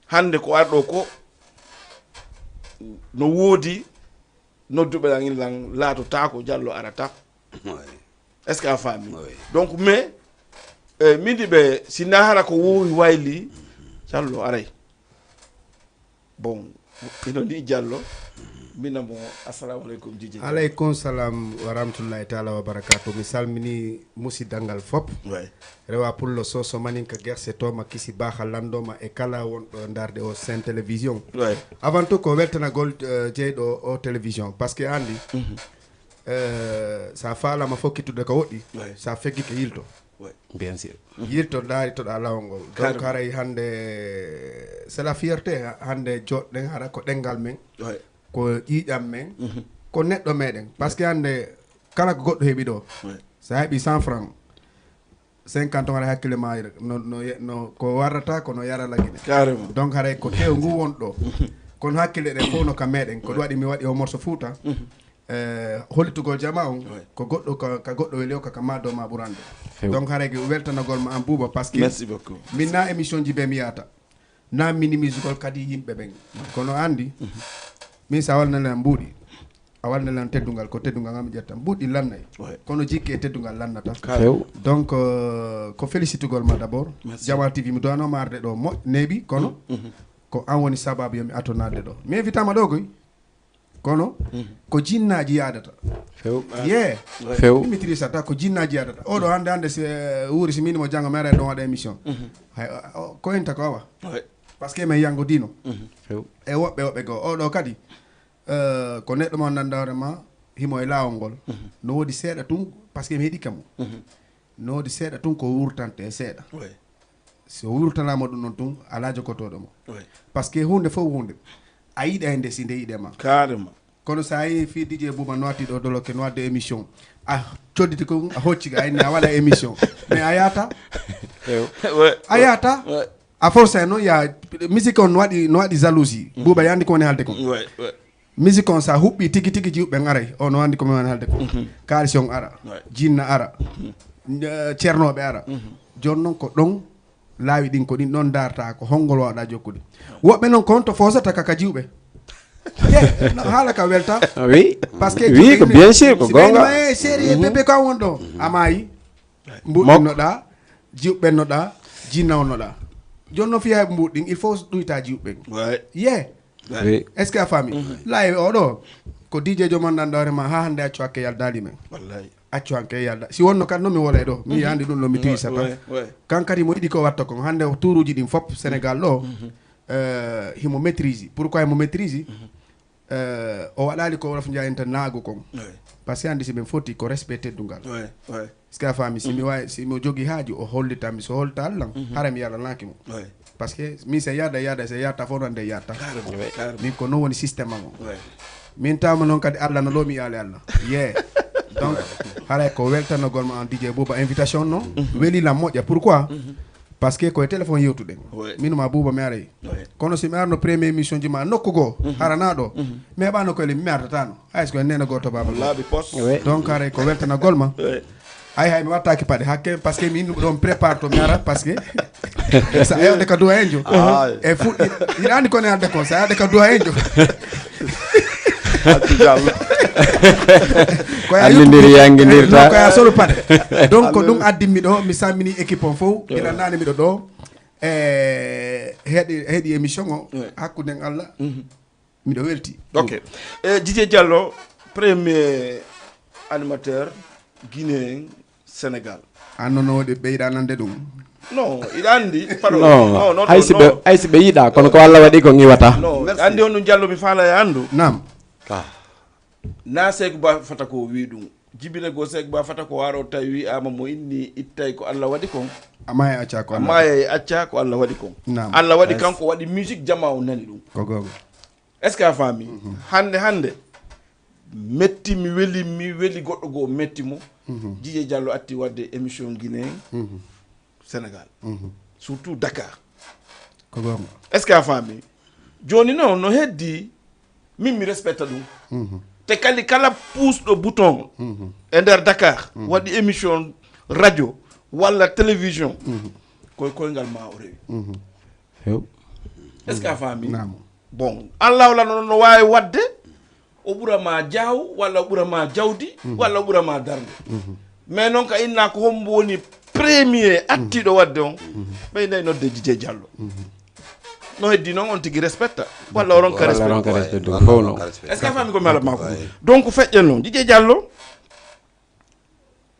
hande ko arɗo ko no woodi nodduɓe lan in lan laatotako Diallo arata est ce que a faami donc mais mindi ɓe sinna hara ko wowi wayli Diallo aray bon ino ndi Diallo minamo assalamu aleykum Dj aleykum salam wa rahmatullahi taala wa barakatuh mi salmini musiddangal fop rewa pullo soso maninka gerse toma kisi baha landoma e kala wonɗo darde o Sen Télévision avant tout ko weltanagol jeyɗo o télévision par ce que andi sa faalama fokkitude ko woɗɗi sa feggike yilto bien sûr yilto daaritoɗa lawol ngol donc haray hande c'est la fierté hande joɗɗen hara ko ɗengal men ko ƴiƴam men ko neɗɗo meɗen par ce que hande kala ko goɗɗo heeɓi ɗo sa heeɓi 100 francs 50 on haɗa hakkille ma no ko warrata kono yara laguine carrément donc haray ko tew ngu wonɗo kono hakkille ɗen fof no ka meɗen ko waɗi mi waɗi o morso Fouta hollitugol jama on ko goɗɗo ka goɗɗo weli o kaka ma dow ma ɓurande donc haray ko weltanagol ma an Bouba par ce que merci beaucoup min na émission ji ɓe mi yata na minimisugol kadi yimɓe ɓen kono andi min sa walnalan mbuuɗi a walnalan teddugal ko teddugal ngam ƴetta mbuuɗi lannay kono jikki e teddugal lannata donc ko félicitugol ma d' abord Jama TV mi dowanoma arde ɗo neeɓi kono ko an woni sababu yomi atonade ɗo mi invitama ɗo koy kono ko jinnaji yadata mi trisata ko jinnaji yadata oɗo hande wuuri si min mo janggo mi ara ɗon waɗa émission hay ko enta ko awa par ce que min yangodino e woɓɓe goo oɗo kadi ko neɗɗo mo nandawre ma himo e laawol ngol no woodi seeɗa tun par ce que mi heeɗi kamo no woodi seeɗa tun ko wurtante e seeɗa so wurtanama ɗum noon tun ala jogotoɗo mo par ce que hunde fof hunde a yiɗa e nde si nde yiɗema carrément kono sa yi fi DJ Bouba no watti ɗo doloke no wadde émission a codditi ko a hocci ayni a waɗa émission mais a yata a yata a force noon ya musique on no waɗi jalousie Bouba yandi ko woni haalde ko musique on sa huɓɓi tigi tigi jiwɓe aray o no andi komi woni haalde ko kalis on ara jinna ara ceernoɓe ara joni noon ko ɗon laawi ɗin ko ɗin ɗon darta ko honngol waɗa jokkude woɓɓe noon ko honto fosata kaka jiwɓe haala ka welta oui par ce que oui ko bien sûr ko gonga série bébé ko won ɗo amayi mbuɗɗinnoɗa jiwɓennoɗa jinnawnoɗa joni noon fiya heɓe mbuɗɗin il faut ɗuyta jiwɓe est ce que a faami laawi oɗo ko DJ jomanɗan ɗorema ha hande accu hakke yaldali men accu hanke yalda si wonno kadi noon mi wolay ɗo mi andi ɗum ɗo mi twisata kan kadi mo yiɗi ko watta kon hande touruji ɗin fop Sénégal ɗo himo maîtrise pourquoi himo maîtrise o waɗali ko wolof jayinta naago kon par ce que andi simin foti ko respect teddugal est ce que a faami simi wawi simo jogui haaju o hollitami so hollita Allah hara mi yalanaki mo par ce que min se yaada se yatta fof nande yatta min ko non woni systéme am o min tawma noon kadi Allah no ɗo mi yaali Allah donc haray ko weltanogol ma en DJ Bouba invitation noon welilam moƴƴa pourquoi par ce que koye téléphone yewtuɗen min ma Bouba mi aray kono somi arno premier émission ji ma nokku goo harana ɗo mi heɓano koyle mi artatano hay so koye nene goto baba donc haray ko weltanogol ma hay mi wattaki paɗe hakke par ce que min ɗon prépare to mi ara par ce que sa ewde ka duwa enjo e fuɗɗi yiɗa andi kone alde ko sa yawde ka duwa enjo andidiri yanguidirta koya solo paɗe donc ɗum addinmi ɗo mi sammini équipe on fof ila nane miɗo ɗo e heeɗi émission o hakkuden Allah miɗo welti ok Dj Diallo premier animateur guinéen Sénégal annono de ɓeyɗa nande ɗum non iɗa andi non haysi ɓe yiiɗa kono ko Allah waɗi ko ŋiwata non andi on ɗum Diallo mi faala e andu nam na Seck Ba fata ko wi ɗum jibine go Seck Ba fata ko waro tawi wi'ama mo inni ittay ko Allah waɗi kon amaya acca ko acca ko Allah waɗi kon nam Allah waɗi kanko waɗi musique jama o nani ɗum ko gogo est ce que a faami hande metti mi weli goɗɗo goo metti mo Djidje Diallo atti wadde émission Guinée Sénégal surtout Dakar ko gogo est ce que a faami joni noon no heddi min mi respecta ɗum te kala puusɗo bouton e nder Dakar waɗi émission radio walla télévision koyngal ma o rewi est ce que a faami bon Allah wala no wawi wadde o ɓurama jaaw walla o ɓurama jawdi walla o ɓurama darde mais noon ka inna ko hombo woni premier attiɗo wadde on ɓeyday nodde Djidje Diallo no heddi noon on tigui respecta walla o ronka respect est ce que a faami komi halat mako donc feƴƴen noon Djidje Diallo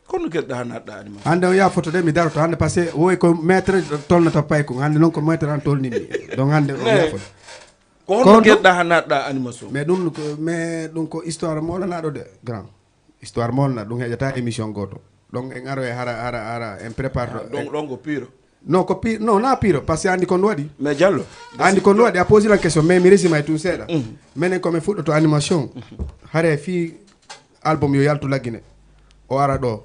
kono gueɗɗa ha natɗa anima hande o yafoto de mi daroto hande par ce que woy ko maître tolnata pay ko hande noon ko maître an tolnimi donc hande o yafoto ko hono gueɗɗa ha natɗa animation mais ɗum ko histoire molanaɗo de grand histoire molna ɗum heƴata émission goto donc en aro e hara en prépare ɗon ko pire non ko pire non na pire par ce que andi kon waɗi mais Diallo andi kon waɗi a posé la question mais mi resima e tout seeɗa minen komin fuɗɗoto animation haare fi album yo yaltu laggine o ara ɗo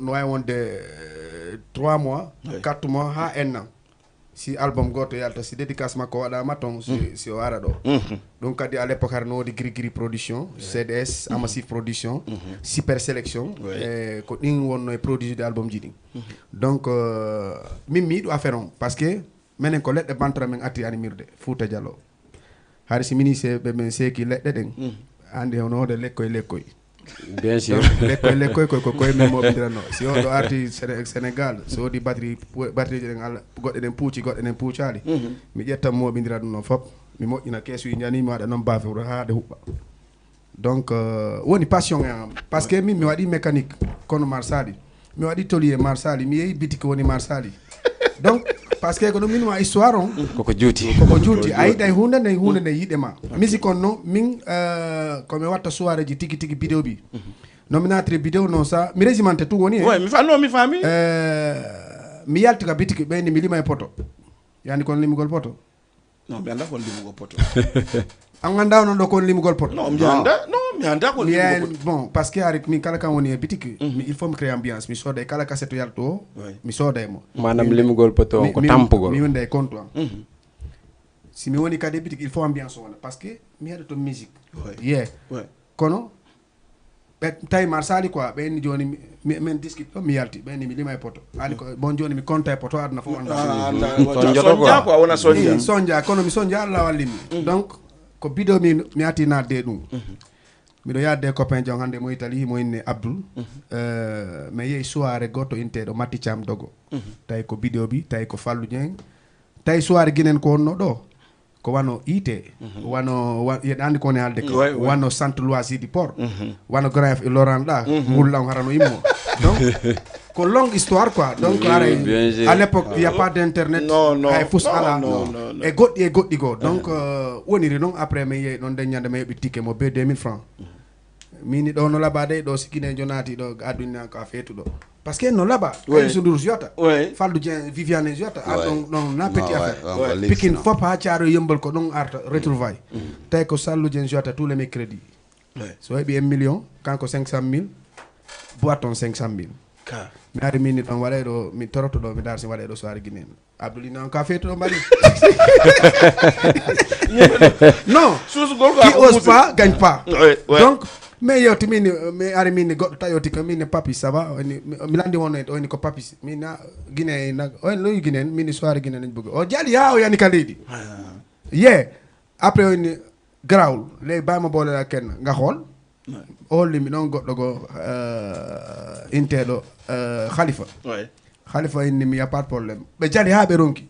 no wawi wonde 3 mois 4 mois ha 1 an si album goto yalta si dédicace makko waɗama ton si o ara ɗo ɗum kadi à l'époque har no wodi Gris production CDS Amassif production Super Sélection e ko ɗin wonno e produit de album ji ɗin donc min mi yiɗo affaire on par ce que minen ko leɗɗe bantora men atti animirde Fouta Diallo haade si mini ɓe men seeki leɗɗe ɗen andi hono wode lekkoy bien sûr lekkoy ko koye men moɓidirano si o ɗo arti Sénégal so wodi batterie ji ɗen Allah goɗɗe ɗen puuci goɗɗe ɗen puucali mi ƴettan moɓidira ɗum noon foof mi moƴƴina keesuji jani mi waɗa noon bafe ha ɗe huɓɓa donc woni passion e am par ce que min mi waɗi mécanique kono Marsali mi waɗi tolier Marsali mi yeehi bitiki woni Marsali donc par ce que ko ɗum min wa histoire on koko juuti a yiɗay hunde nde yiɗema musique on noon min komi watta soirée ji tigui vidéo bi nomi natri vidéo noon sa mi régimante tout woni mi faami mi yalti ka bitiki ɓeyni mi lima e poto yani kon limugol poto non mi anda kon limugol poto an ganda onon ɗo kon limugol poto non mi anda kon limugol poto bon par ce que ari min kala kam woni e bitiki il faut mi créer ambiance mi sooda e kala cassette yalto o mi sooda e mo manam limugol poto ko tampugol mi wonda e compte am si mi woni kadi e bitiki il faut ambiance o wona par ce que mi heɗo to musique kono ɓe tawi Marsali quoi ɓenni joni min disque ɗo mi yalti ɓenni mi lima e poto ani ko bon joni mi compta e poto aduna fof anda sonja kono mi sonja Allah wallimi donc ko bido mi ati nadde ɗum miɗo yadde copain jon hande mo Italie mo inne Abdoul mi yeehi soirée goto inteɗo Matti Thiam Dogo tawi ko vidéo bi tawi ko Fallou Dieng tawi soirée guinen ko wonno ɗo ko wano IT wano yeɗa andi kone haalde ko wano centre loisir du port wano Grand F Laurent ɗa ngulla on harano immo donc ko longue histoire quoi donc ara à l'époque il y a pas d'internet hay fus ala e goɗɗi goo donc woniri noon après mi yeehi ɗon deññande mi heeɓi ticket mo be 2000 francs mini ɗo no laɓade ɗo sikine jonati ɗo adduna ko a feetu ɗo par ce que no laɓa Youssou Ndour jota Fallou Dieng Viviane jota ɗon na petit affaire Pikine fop ha caaro yembal ko ɗon arta retrouvaille tawi ko Fallou Dieng jota tous les mercredis so heeɓi 1 million kanko 500 000 boiton 500 000 mi ari mini ɗon waɗay ɗo mi toroto ɗo mi darsi waɗay ɗo soirée guinéen Abdoulaye nan ka feetu ɗo mbaɗi non qui ose pas gagne pas donc mais yewti min mi ari min goɗɗo tayoti ko min Papis ça va mi landi won en oni ko Papis min Guinée nak on loyi Guinée min soirée Guinée nañ bëgg o jali ha o yani ka leydi après on grawul ley bayma boole la kenn nga xool o hollimi ɗon goɗɗo go inteɗo Khalifa Khalifa inni mi y a pas de problème ɓe jali ha ɓe ronki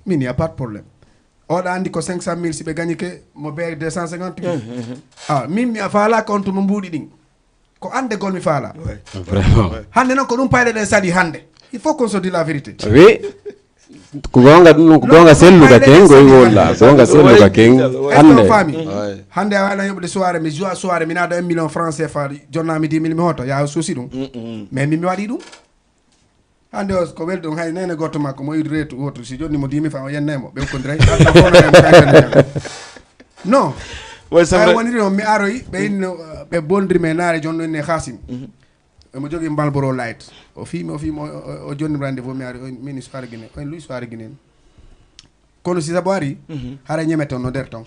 min y a pas de problème oɗa andi ko 500 000 si ɓe gañi ke mo be 250 000 min mi a faala compte mo mbuuɗi ɗin ko ande gol mi faala vraiment hande non ko ɗum payɗe ɗen sali hande il faut qu'on se dise la vérité oui ko gonga ɗum ko gonga selluga ken goy wolla gonga selluga ken hande fami hande a waɗa yoɓde soirée mi joua soirée mi naada 1 million franc CFA jonnami 10 000 mi hoto ya suusi ɗum mais min mi waɗi ɗum hande o ko welɗum hay nene goto makko mo yiɗi reetu woto si joni mo 10 000 franc o yennemo ɓe koddiray non ay woniri noon mi aroyi ɓe inno ɓe bondiri me naare jonno inne Hasim mo jogui Marlboro Light o fimi o jonni rendez-vous mi ari min soirée Guinée on lui soirée Guinée kono si sabo ari hara ñemete on no nder ton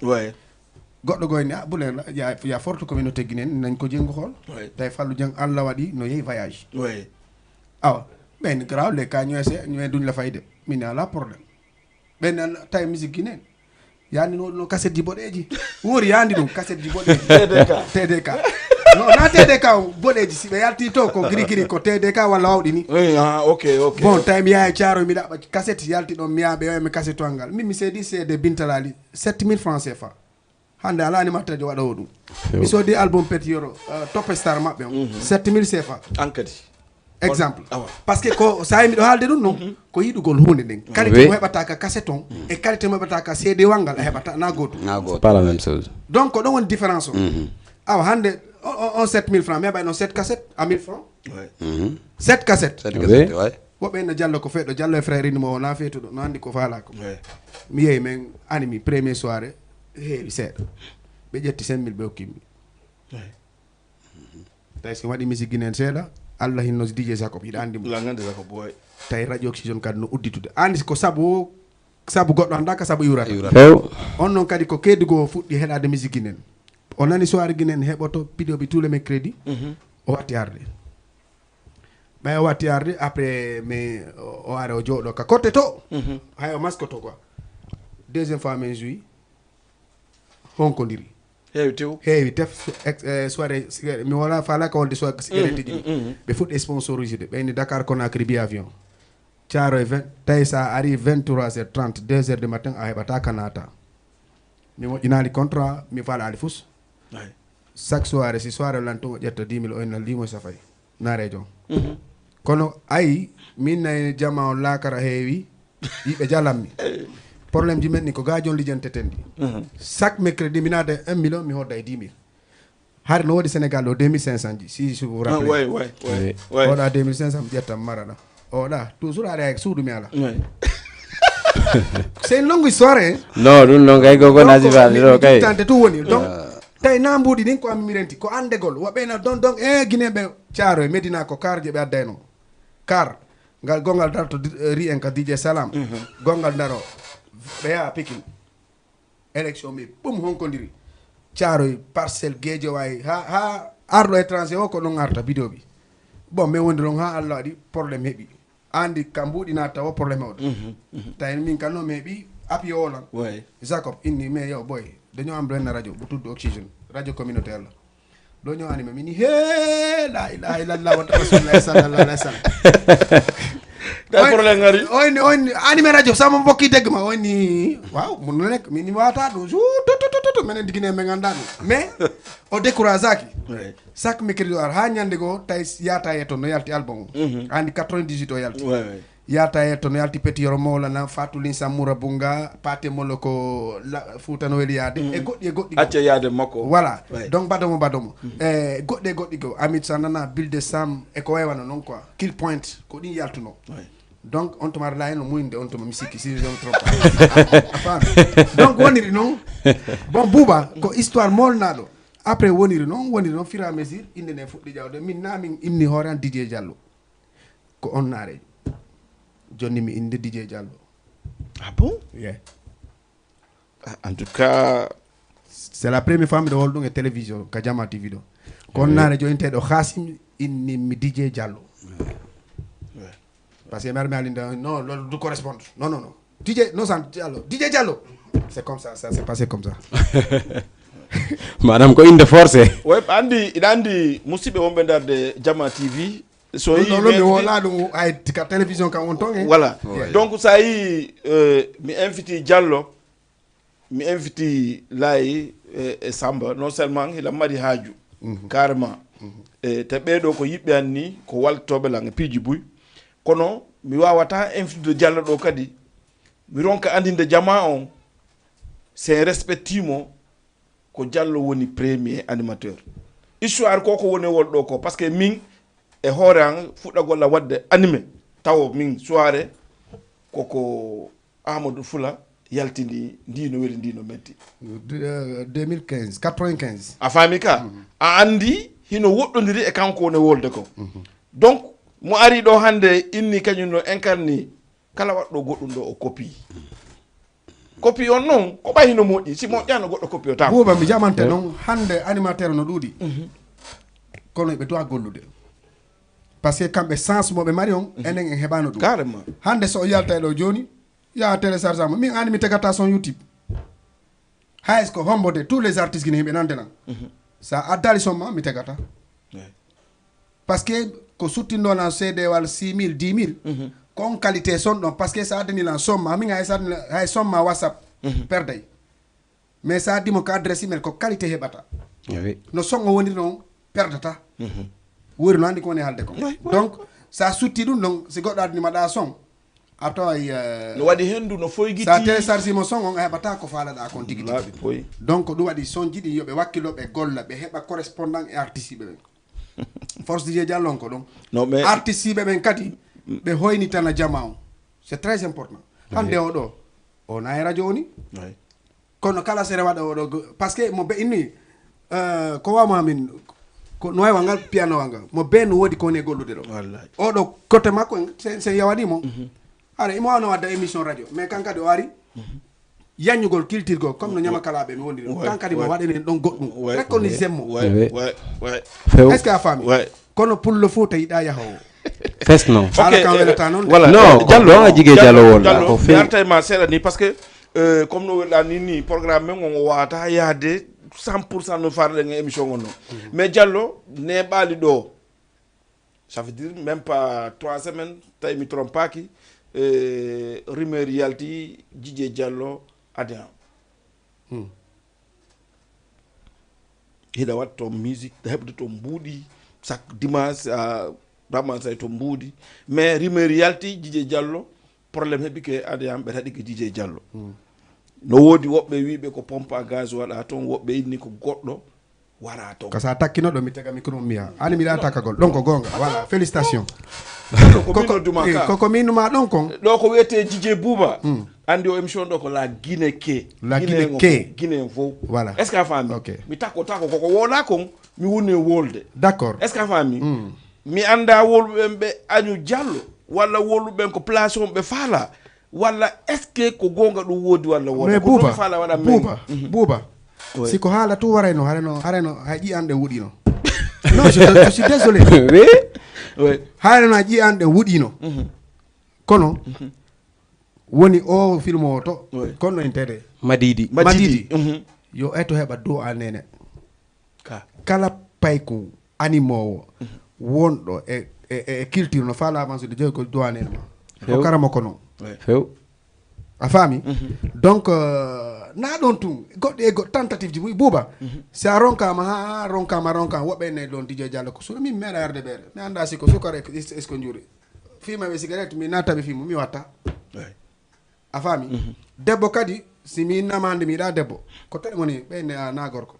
goɗɗo goyni bulen ya forte communauté guinéenne nañ ko jengu xool tay fallu jang Allah waɗi no yehi voyage awa ɓen graw le ka ñoese ñoe duñ la fayde min ala problème ɓen tay musique guinéenne yani no cassette ji boɗeji wori yandi ɗum cassette ji boɗeji TDK non na TDK boɗeji si ɓe yalti to ko giri ko TDK walla wawɗi ni ok bon tawi mi yaha e Thiaroye mi ɗaɓa cassette yalti ɗon mi yaha ɓe waymi cassette to ngal min mi seedi seede bintalali 7000 francs CFA hande ala animateur waɗa o ɗum mi soodi album Petit Yoro Top Star maɓɓe on 7000 CFA ankadi exemple par ce que ko sa miɗo haalde ɗum noon ko yiɗugol hunde nden qualité mo heɓata ka cassette on e qualité mo heɓata ka CD wangal a heɓata na goto pas la même chose donc ko ɗon woni différence o awa hande on 7000 francs mi heɓay noon 7 cassette à 1000 francs 7 cassette woɓɓe no Diallo ko feeɗo Diallo e frère ini mo wona feetuɗo no andi ko faala ko mi yeehi men animi premier soirée heewi seeɗa ɓe ƴetti 5000 ɓe hokkimi tawi so waɗi musique guinéen seeɗa Allah hinno DJ Jacob yiɗa andi mo tawi radio oxygène kadi no udditude andi ko sabu goɗɗo anda ka sabu iwrata on noon kadi ko keddugo fuɗɗi heɗade musique guinéen o nani soirée guinéen heɓoto piɗoɓe tous les mercredi o watti arde ɓay o watti arde après mais o ari o jooɗo ka kotte to hay o maskoto quoi deuxième fois min joui honkodiri heewi tef soirée cigarette mi wona faala ka wonde soirée cigarette ji ɓe fuɗɗi sponsorisé de ɓeyni Dakar Conakry bi avion Thiaroye 20 tawi sa ari 23h30 2h du matin a heɓata ka naata mi moƴƴinali contrat mi falali fus chaque soirée si soirée lanton o ƴetta 10 000 o enna limo safay naare jon kono ayi min nayi jama o laakara heewi yiɓe jalammi probléme ji men ni ko ga jon lijanteten ɗi chaque mercredi mi naada 1 million mi hodda e 10 000 hari no woodi Sénégal o 2500 ji si vous rappelez oɗa 2500 mi ƴettam maraɗa oɗa toujours ari hay suudu mi ala c'est une longue histoire non ɗum noon kay koko nasifade ɗo kay tante tout woni donc tawi na mbuuɗi ɗin ko ami mirenti ko andegol woɓɓena donc Guinéɓe Thiaroye Medina ko kar je ɓe addayno kar ngal gongal darto ri en ka DJ Salam gongal daro ɓe yaha Pikine élection mi ɓum honkodiri Thiaroye Parcelles Guédiawaye ha arɗo étranger o ko ɗon arta vidéo bi bon min wondi ɗon ha Allah waɗi probléme heeɓi andi ka mbuuɗi natta o probléme oɗo tawi min kan noon mi heeɓi appui o lan Jacob inni mais yo boy dañoo am benn rajo bu tudd oxygène rajo communautaire la doo ñëw animé mi ni hee la ilaha illallah wa rasulullah sallallahu alayhi wa sallam da problème ngari on animé rajo sama mbokki dégg ma on ni waaw mun na nekk mi ni waata ɗum to menen digine me ngannda ɗum mais o décourage aki chaque mercredi ar ha ñande goo tawi yaata e toon no yalti album andi 98 o yalti yalta e toon no yalti Petit Yoro Mawlana Fatulin Samoura Bunga Pate Molo ko Fuutano weli yaade e goɗɗi acca yaade makko voilà donc badomo e goɗɗi go Amit Sanana Bilde Sam e ko waywano noon quoi Kill Point ko ɗin yaltuno donc on tuma la no muinde on tuma mi sikki si je me trompe donc woniri noon bon Bouba ko histoire molnaɗo après woniri noon fur et à mesure inde ne fuɗɗi ƴawde min namin imni hoore an DJ Diallo ko on naare jonni mi inde DJ Diallo. Ah bon? Yeah. En tout cas, c'est la première fois que je vois télévision, Kajama TV. Quand on a rejoint le Hasim, il DJ Diallo. Parce que non, le correspond. Non. DJ, non, Diallo. DJ Diallo. C'est comme ça, ça s'est passé comme ça. Madame, ko inde force. Oui, Andi, Moussibe Wombenda de Jama TV. So la télévision quand on tourne. Voilà. Donc ça y mi invité Diallo, mi invité Lai et Samba. Non seulement il a marié Hadju, carrément. te ɓeeɗo ko yiɓɓe an ni ko waltoɓe lan e piiji buy kono mi wawata influde Diallo ɗo kadi mi ronka andinde jama on c'est respectimo ko Diallo woni premier animateur histoire koko woni wol ɗo ko par ce que min e hoore an fuɗɗagolla wadde animé taw min soirée koko Amadou Fula yaltini ndino weli ndino metti 2015 95 a faami ka a andi hino woɗɗodiri e kanko woni wolde ko donc mo ari ɗo hande inni kañum no incarni kala waɗɗo goɗɗum ɗo o copie on noon ko ɓay hino moƴƴi si moƴƴano goɗɗo copie o tan buuba mi jamante noon hande animateur no ɗuuɗi kono ɓe dowa gollude par ce que kamɓe sens moɓe mari on enen en heɓano ɗum carrément hande so o yalta ɗo joni ya téléchargement min ani mi tegata son YouTube hay ko hombode tous les artistes guinéen ɓe nande nan sa addali son ma mi tegata parce que ko suttinɗon CD walla 6000 10 000 kon qualité son ɗon par ce que sa addanilan somma min hay somma WhatsApp perday mais sa addimo ko adresse email ko qualité heɓata no son o woniri noon perdata wori no andi ko woni haalde ko donc sa sutti ɗum ɗon si goɗɗo addinima ɗa son a taway no waɗi hendu no foygiti sa téléchargement son on a heɓata ko faalaɗa kon tigi tigi donc ɗum waɗi son jiɗi yoɓe wakkilo ɓe golla ɓe heɓa correspondant e artiste ɓe ɓen force DJ Diallo on ko ɗum artiste ɓe ɓen kadi ɓe hoynitana jama on c'est très important hande o ɗo o nayi radio oni kono kala sere waɗa oɗo par ce que mo ɓe inni ko wama min no way wangal piano wanga mo be no wodi ko ne gollude ɗo oɗo côté makko sen yawanimo ara imo wano wadda émission radio mais kankadi o ari yañugol kiltirgol comme no ñamakalaɓe no wondiri kankadi mo waɗeni ɗon goɗɗum rekkoni semmo est ce que a faami kono pullo fo tawi ɗa yaha o fes non ala kan welata noon voilà non Diallo a jigui Diallo wol ko mi arta ma seeɗa ni par ce que comme no welɗa ni programme men on o wawata yaade 100% no farɗen e émission on noon mais Diallo ne ɓaali ɗo ça veut dire même pas 3 semaines tawi mi trompaki rumeur yalti Dj Diallo adéan hiɗa watta toon musique ɗa heɓde toon mbuuɗi chaque dimanche vraiment say to mbuuɗi mais rumeur yalti Dj Diallo probléme heɓi ke adéan ɓe taɗi ke Dj Diallo no woodi woɓɓe wiɓe ko pompe à gaz waɗa toon woɓɓe inni ko goɗɗo wara toon ko sa takkino ɗo mi tega micro mbiya ani mbiɗa takkagol ɗon ko gonga voilà félicitation koko minuma ɗon kon ɗo ko wiyete Dj Bouba andi o émission ɗo ko la Guinée ke Guinée fo voilà est ce que a faami mi takko koko wola kon mi woni wolde d'accord est ce que a faami mi anda wolɓeɓen ɓe añu Diallo walla wolɓeɓen ko place on ɓe faala walla est ce que ko gonga ɗum woodi walla woda mais Bouba siko haala tu warayno hareno hay ƴi'anɗe wuɗino non je suis désolé hareno a ƴi'anɗe wuɗino kono woni o film o to kono en tede madidi yo eto heɓa dow a nene kala payko animowo wonɗo e culture no faala avancude joyi ko dow a nene ma ko karamo ko noon few a faami donc na ɗon tun goɗɗe e goɗɗo tentative ji muy Bouba si a ronkama ronkama woɓɓe ne ɗon Dj Diallo ko suno min meeɗa yarde ɓeere mi anda siko sukara est ce que juuri fimaɓe cigarette mi nattaɓe fimu mi watta a faami debbo kadi si mi namande miɗa debbo ko taɗi moni ɓeyde na gorko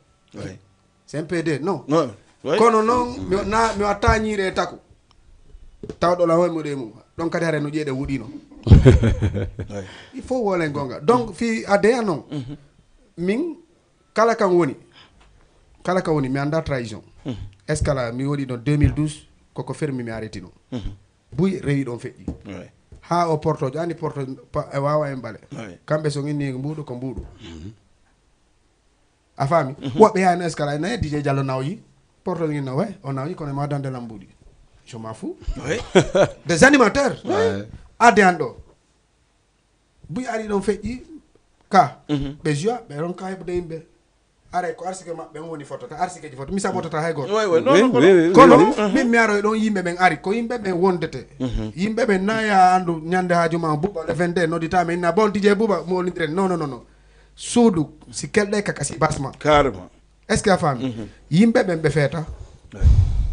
c'est un PD non kono noon mi watta ñiire e taku tawɗo la hoymuɗe mum ɗon kadi hare no ƴeeɗe wuɗino il faut wolen gonga donc fi adeya noon min kala kan woni mi anda trahison est ce que ala mi waɗi ɗon 2012 koko fermi mi arrêti ɗum buy rewi ɗon feƴƴi ha o portojo andi porto e wawa en ɓaale kamɓe so inni mbuɗu ko mbuɗu a faami woɓɓe yani est ce que ala nayi Dj Diallo nawyi porto inna way o nawyi kono ma dandelam mbuɗi je m'en fous des animateurs adeyan ɗo buy ari ɗon feƴƴi ka ɓe joua ɓe ronka heɓde yimɓe are ko arsike maɓɓe on woni photo ta arsike ji photo mi sabotata hay goto kono min mi aroy ɗon yimɓe ɓen ari ko yimɓe ɓen wondete yimɓe ɓen naya andu ñande hajuma Bouba le 22 nodditama inna bon Dj Bouba mo wonidiren non suudu si kelɗe kaka si basma carrément est ce que a faami yimɓe ɓen ɓe feeta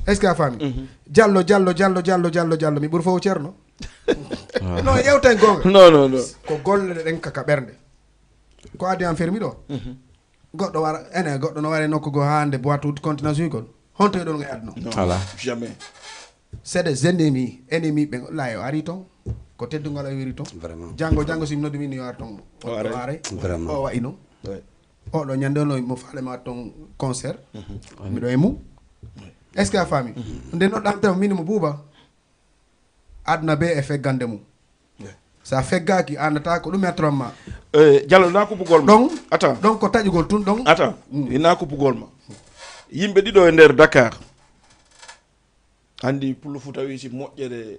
est ce que a faami diallo mi ɓuuri fof ceerno non yewten gonga non ko golle ɗen kaka ɓernde ko addi an fermi ɗo goɗɗo wara ene goɗɗo no wari nokku go hande boitude continence ugol honto e ɗon e adno voilà jamais c'est des ennemis ɓe layo ari toon ko teddugal o wiri toon janggo somi noddi min yo ar toon o are o wayi noon oɗo ñande ono mo faalema toon concert miɗo e mum est ce que a faami nde noɗɗam taw min mo buuba aduna be e feggande mum sa feggaki andata ko ɗum e tromma Diallo na kuppugol ma ɗon attends ɗon ko taƴugol tun ɗon attends ina kuppugol ma yimɓe ɗiɗo e nder Dakar andi Pullo Fouta wi si moƴƴere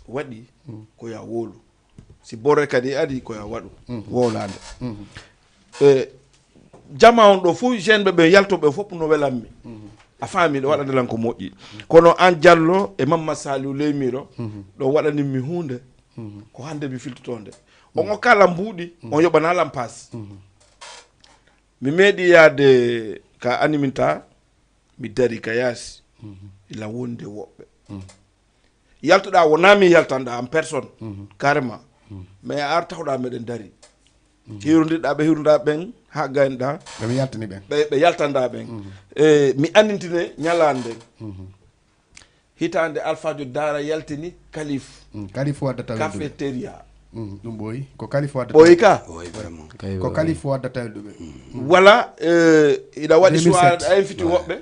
waɗi ko ya wolu si borre kadi adi ko ya waɗu wolande jama on ɗo fof jeune ɓe yaltoɓe fof no welanmi a faami ɗo waɗandelan ko moƴƴi kono an Diallo e Mamma Saliou Leymiro ɗo waɗanimmi hunde ko hande mi filtotonde on kala mbuuɗi on yoɓana lam passe mi meeɗi yaade ka animinta mi dari ka yaasi ila wonde woɓɓe yaltoɗa wona mi yaltanɗa en personne carrément mais a ar tawɗa meɗen dari hirudiɗɗa ɓe hirunda ɓen ha gaynoɗa ɓe yaltani ɓen ɓe yaltanda ɓen mi andintine ñalande hitande Alphadio Dara yaltini Kalif waddata cafétéria ɗum ɓooyi ko Kalif waddata ɓooyi ka ko Kalif waddata ɗuɓe voilà iɗa waɗi soit a inviti woɓɓe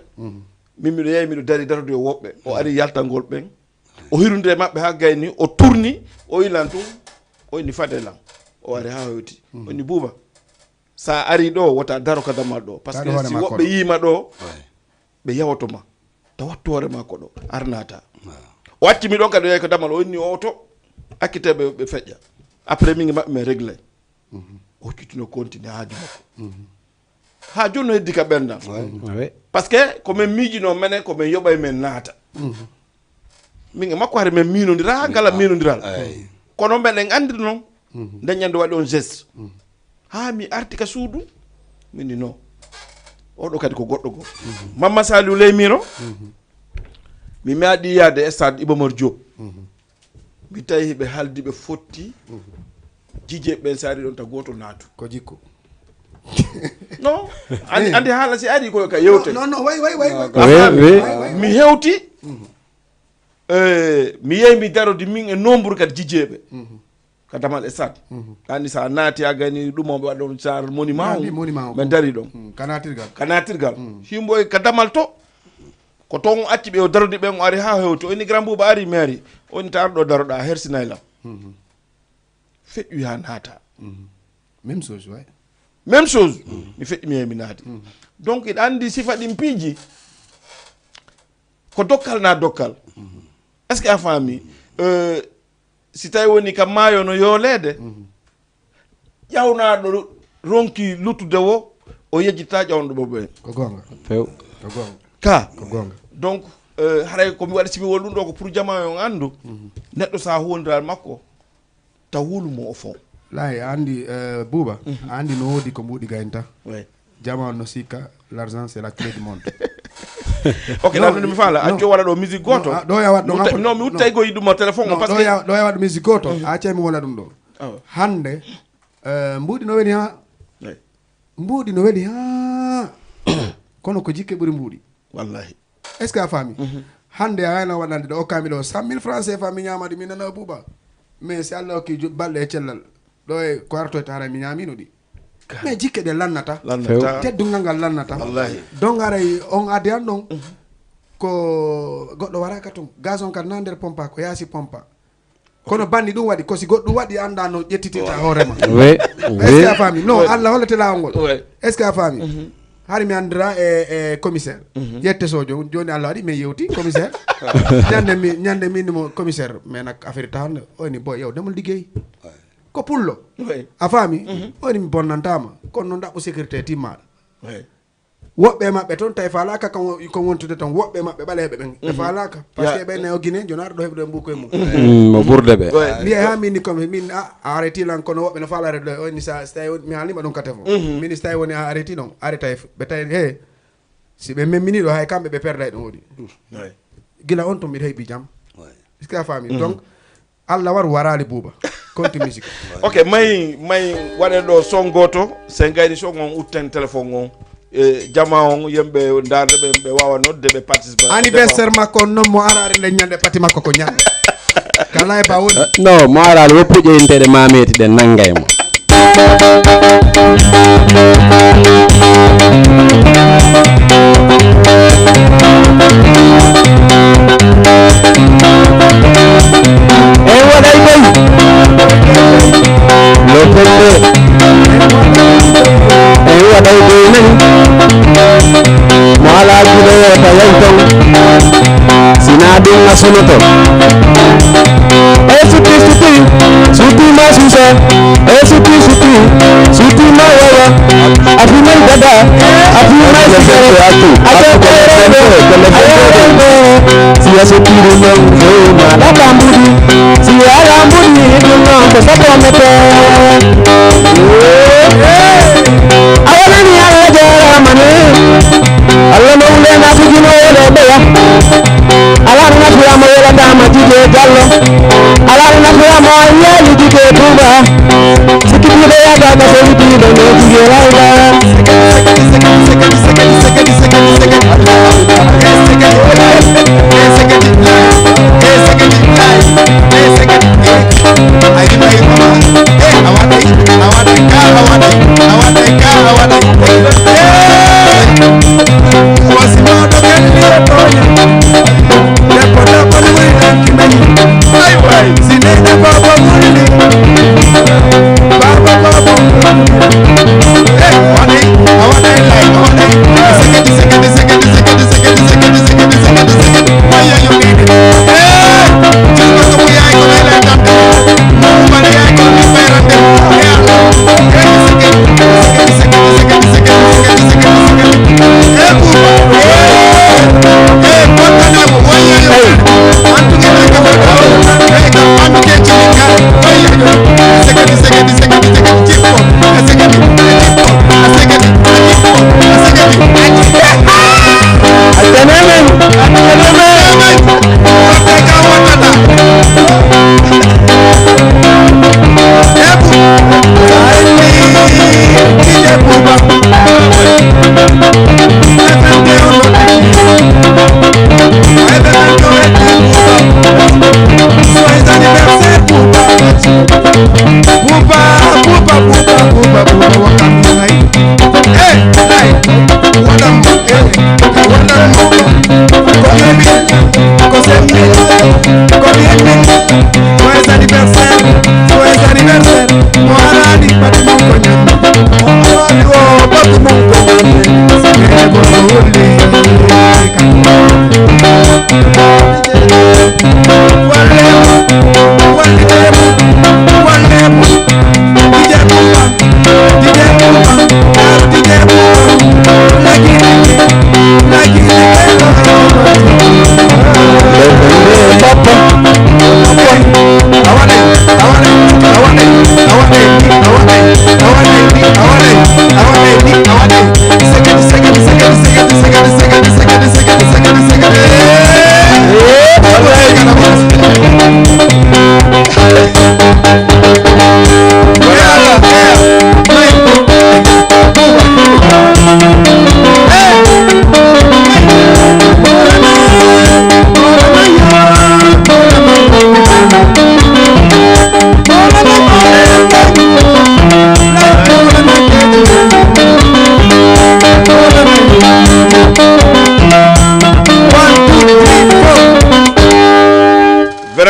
min miɗo yeeyi miɗo dari darode woɓɓe o ari yaltangol ɓen o hirunde maɓɓe ha gayni o tourni o ilan tum o inni fadelan o ari ha hewti onni Bouba sa ari ɗo wota daro ka damal ɗo par ce que si woɓɓe yiima ɗo ɓe yawotoma ta wattu hoore makko ɗo arnata o accimi ɗon kadi o yeyi ko damal o inni oto akkiteɓe ɓe feƴƴa après min maɓɓe min réglé o hoccitino continue haaju makko ha joni no heddi ka ɓendan par ce que komin miijino menen komin yoɓay men naata min e makko hade men minodira ha ngala minodiral kono mbeɗen andiri noon dañande waɗi on geste ha mi arti ka suudu mini non oɗo kadi ko goɗɗo go Mamma Saliou Leymiro mi meeɗi yaade stade Iba Mar Diop mi tawi ɓe haldi ɓe fotti jije ɓen sari ɗon ta goto naatu ko jikku non andi haala si ari koyo ka yewte non way mi hewti mi yeehi mi darodi min e nombre kadi jijeɓe ka damal stade andi sa naati a gani ɗum oɓe waɗa ɗon sar monument ɓe dari ɗon kanatirgal himɓe ka damal to ko toon acci ɓe o darodi ɓen o ari ha hewti o inni Grand Bouba ari mi ari oni ta arɗo daroɗa hersinaylam feƴƴu ha naata même chose way même chose mi feƴƴi mi yehi mi naati donc iɗa andi sifa ɗin piiji ko dokkal na dokkal est ce que a faami si tawi woni kam maayo no yoolede ƴawnaɗo ronki luttude o yejjita ƴawnoɗo ɓoɓe ko gonga few ko gonga ka ko gonga donc haray komi waɗa simi wol ɗum ɗo ko pour jama on andu neɗɗo sa huwondiral makko taw wulumo o fon lay andi Bouba andi no wodi ko mbuɗi gaynta ouais jama no sikka l'argent c'est la clé du monde ok ɗanɗo mi faala acco waɗa ɗo musique goto ɗo ya waɗ non mi uttay go yiɗumo téléphone parce que ɗo ya waɗ musique goto a accay mi wona ɗum ɗo hande mbuɗi no weli ha mbuɗi no weli ha kono ko jikke ɓuuri mbuɗi wallahi est ce que a faami hande a wayno waɗande ɗo okkami ɗo 100 000 francs CFA mi ñamadi mi nana Bouba mais si Allah hokki balɗe e cellal ɗo e ko artoyta hara mi ñamino ɗi mais jikke ɗe lannata teddungal ngal lannata donc aray on addi an ɗon ko goɗɗo waraka toon gaz on kadi na nder pompa ko yaasi pompa kono banni ɗum waɗi kosi goɗɗum waɗi anda no ƴettitita hoorema est ce que a faami non Allah hollete lawol ngol est ce que a faami hari mi andira e commissaire yette sojo joni Allah waɗi mi yewti commissaire ñande min mo commissaire mais nak affaire tawne oni boy yow demol liggéey ko pullo a faami oni mi bonnantama kono noon ɗaɓɓo sécurité timmaɗo woɓɓe maɓɓe toon tawi falaka ko wontude toon woɓɓe maɓɓe ɓaleɓe ɓen ɓe falaka par ce que ɓenne o guine joni arɗo heɓde mbukoye mum mo ɓurde ɓe mbiya ha minni comme min a arrêti lan kono woɓɓe no falare ɗo oni sa tawi mi haalnima ɗum ka téléphone min so tawi woni a arrêti noon ari tawi ɓe tawi he si ɓe memmini ɗo hay kamɓe ɓe perda e ɗum woni gila on to mbiɗa heeɓi jam est ce que a faami donc Allah waru warali Bouba conti musique ok may waɗen ɗo son goto se gayni son on utten téléphone on jama on yemɓe darde ɓe wawa nodde ɓe participe anniversaire makko non mo arare nde ñande pati makko ko ñande kala e ba woni non mo arali woppu ƴeyinteɗe mameti ɗen naggay mo e waɗay koy lopelde e waɗay koy nani mo ala juɗoyota yayton sina ɗum nasunoto e sutima susa e sutima wawa afimay dada afimay sigare siya sutiru non zoma la bambudi siya lambudi ɗum non ko satomete awanani ala jaramane Allah mawlena fujino wole ɓeya alal nafiyama welatama jide Diallo alal nafiyama yeli jide Touba sikkiɗiɗo yagama so witiɗo no jige layla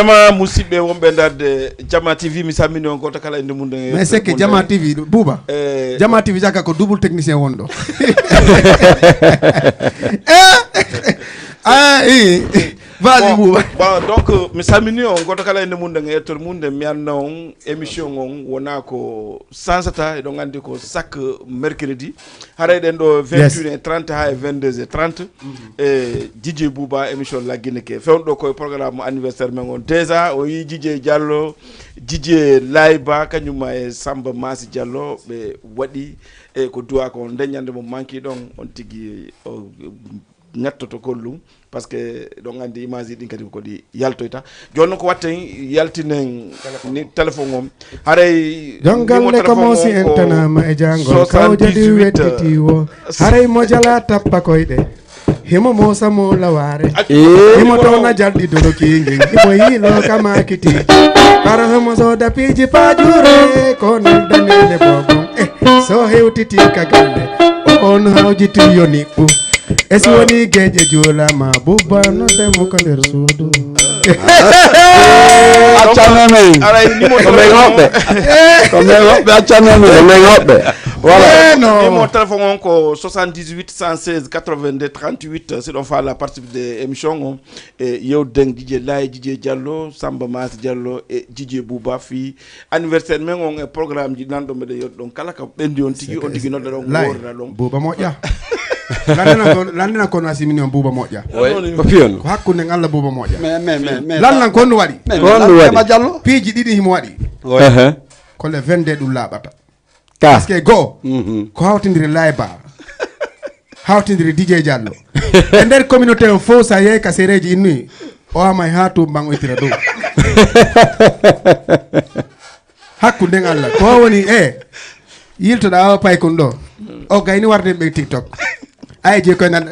vraiment musidɓe wonɓe darde Jama TV mi sammini on goto kala inde mum mais c'est que Jama TV Bouba Jama TV jaka ko double technicien wonɗo vas-y Bouba bon donc mi sammini on goto kala inde mum e yettode mum nde mi anna on émission on wona ko sansata eɗon gandi ko chaque mercredi haray ɗen ɗo 21h30 ha e 22h30 e Djidji Bouba émission laggine ke fewɗo koye programme anniversaire men on déjà o yi Djidji Diallo Djidji Layba kañuma e Samba Masi Diallo ɓe waɗi e ko duwa ko deññande mo manki ɗon on tigi o nettoto kollum par ce que ɗon andi image ɗin kadi koɗi yaltoyta joni ko watte yaltinen ni téléphone om haray jongalle ko mosi en tanama e jangol kawjadi wettiti wo haray mo jala tappa koyɗe himo mosa mo laware himo towna jalɗi dono kingin himo yiilo kama kiti para homo soda piiji pajure ko naldanede bobon so hewtiti ka galle on hawjiti yoni ɓu e so woni geeƴe juulama bubba no demo ko nder suudu accanemen komin hoɓɓe accanemen komin hoɓɓe voilà numéro téléphone on ko 78 116 82 38 si ɗon faala participe de émission o e yewden Dj Laye Dj Diallo Samba Masi Diallo e Dj Bouba fi anniversaire men on e programme ji nanɗo mbeɗa yewɗi ɗon kala ko ɓendi on tigi nodda ɗon worda ɗon Bouba moƴƴa landina kono asimini on Bouba moƴƴa ko fiyon ko hakkunde Allah Bouba moƴƴa mais lannan konno waɗi Diallo piiji ɗiɗi himo waɗi ko le 22 ɗum laaɓata ka par ce que goo ko hawtidiri Layba hawtidiri DJ Diallo e nder communauté o fof sa yeey ka séréji innuyi o amay ha tumban o itira dow hakkunden Allah ko woni yiltoɗa o pay kon ɗo o gayni warde ɓe TikTok ay je koye nanda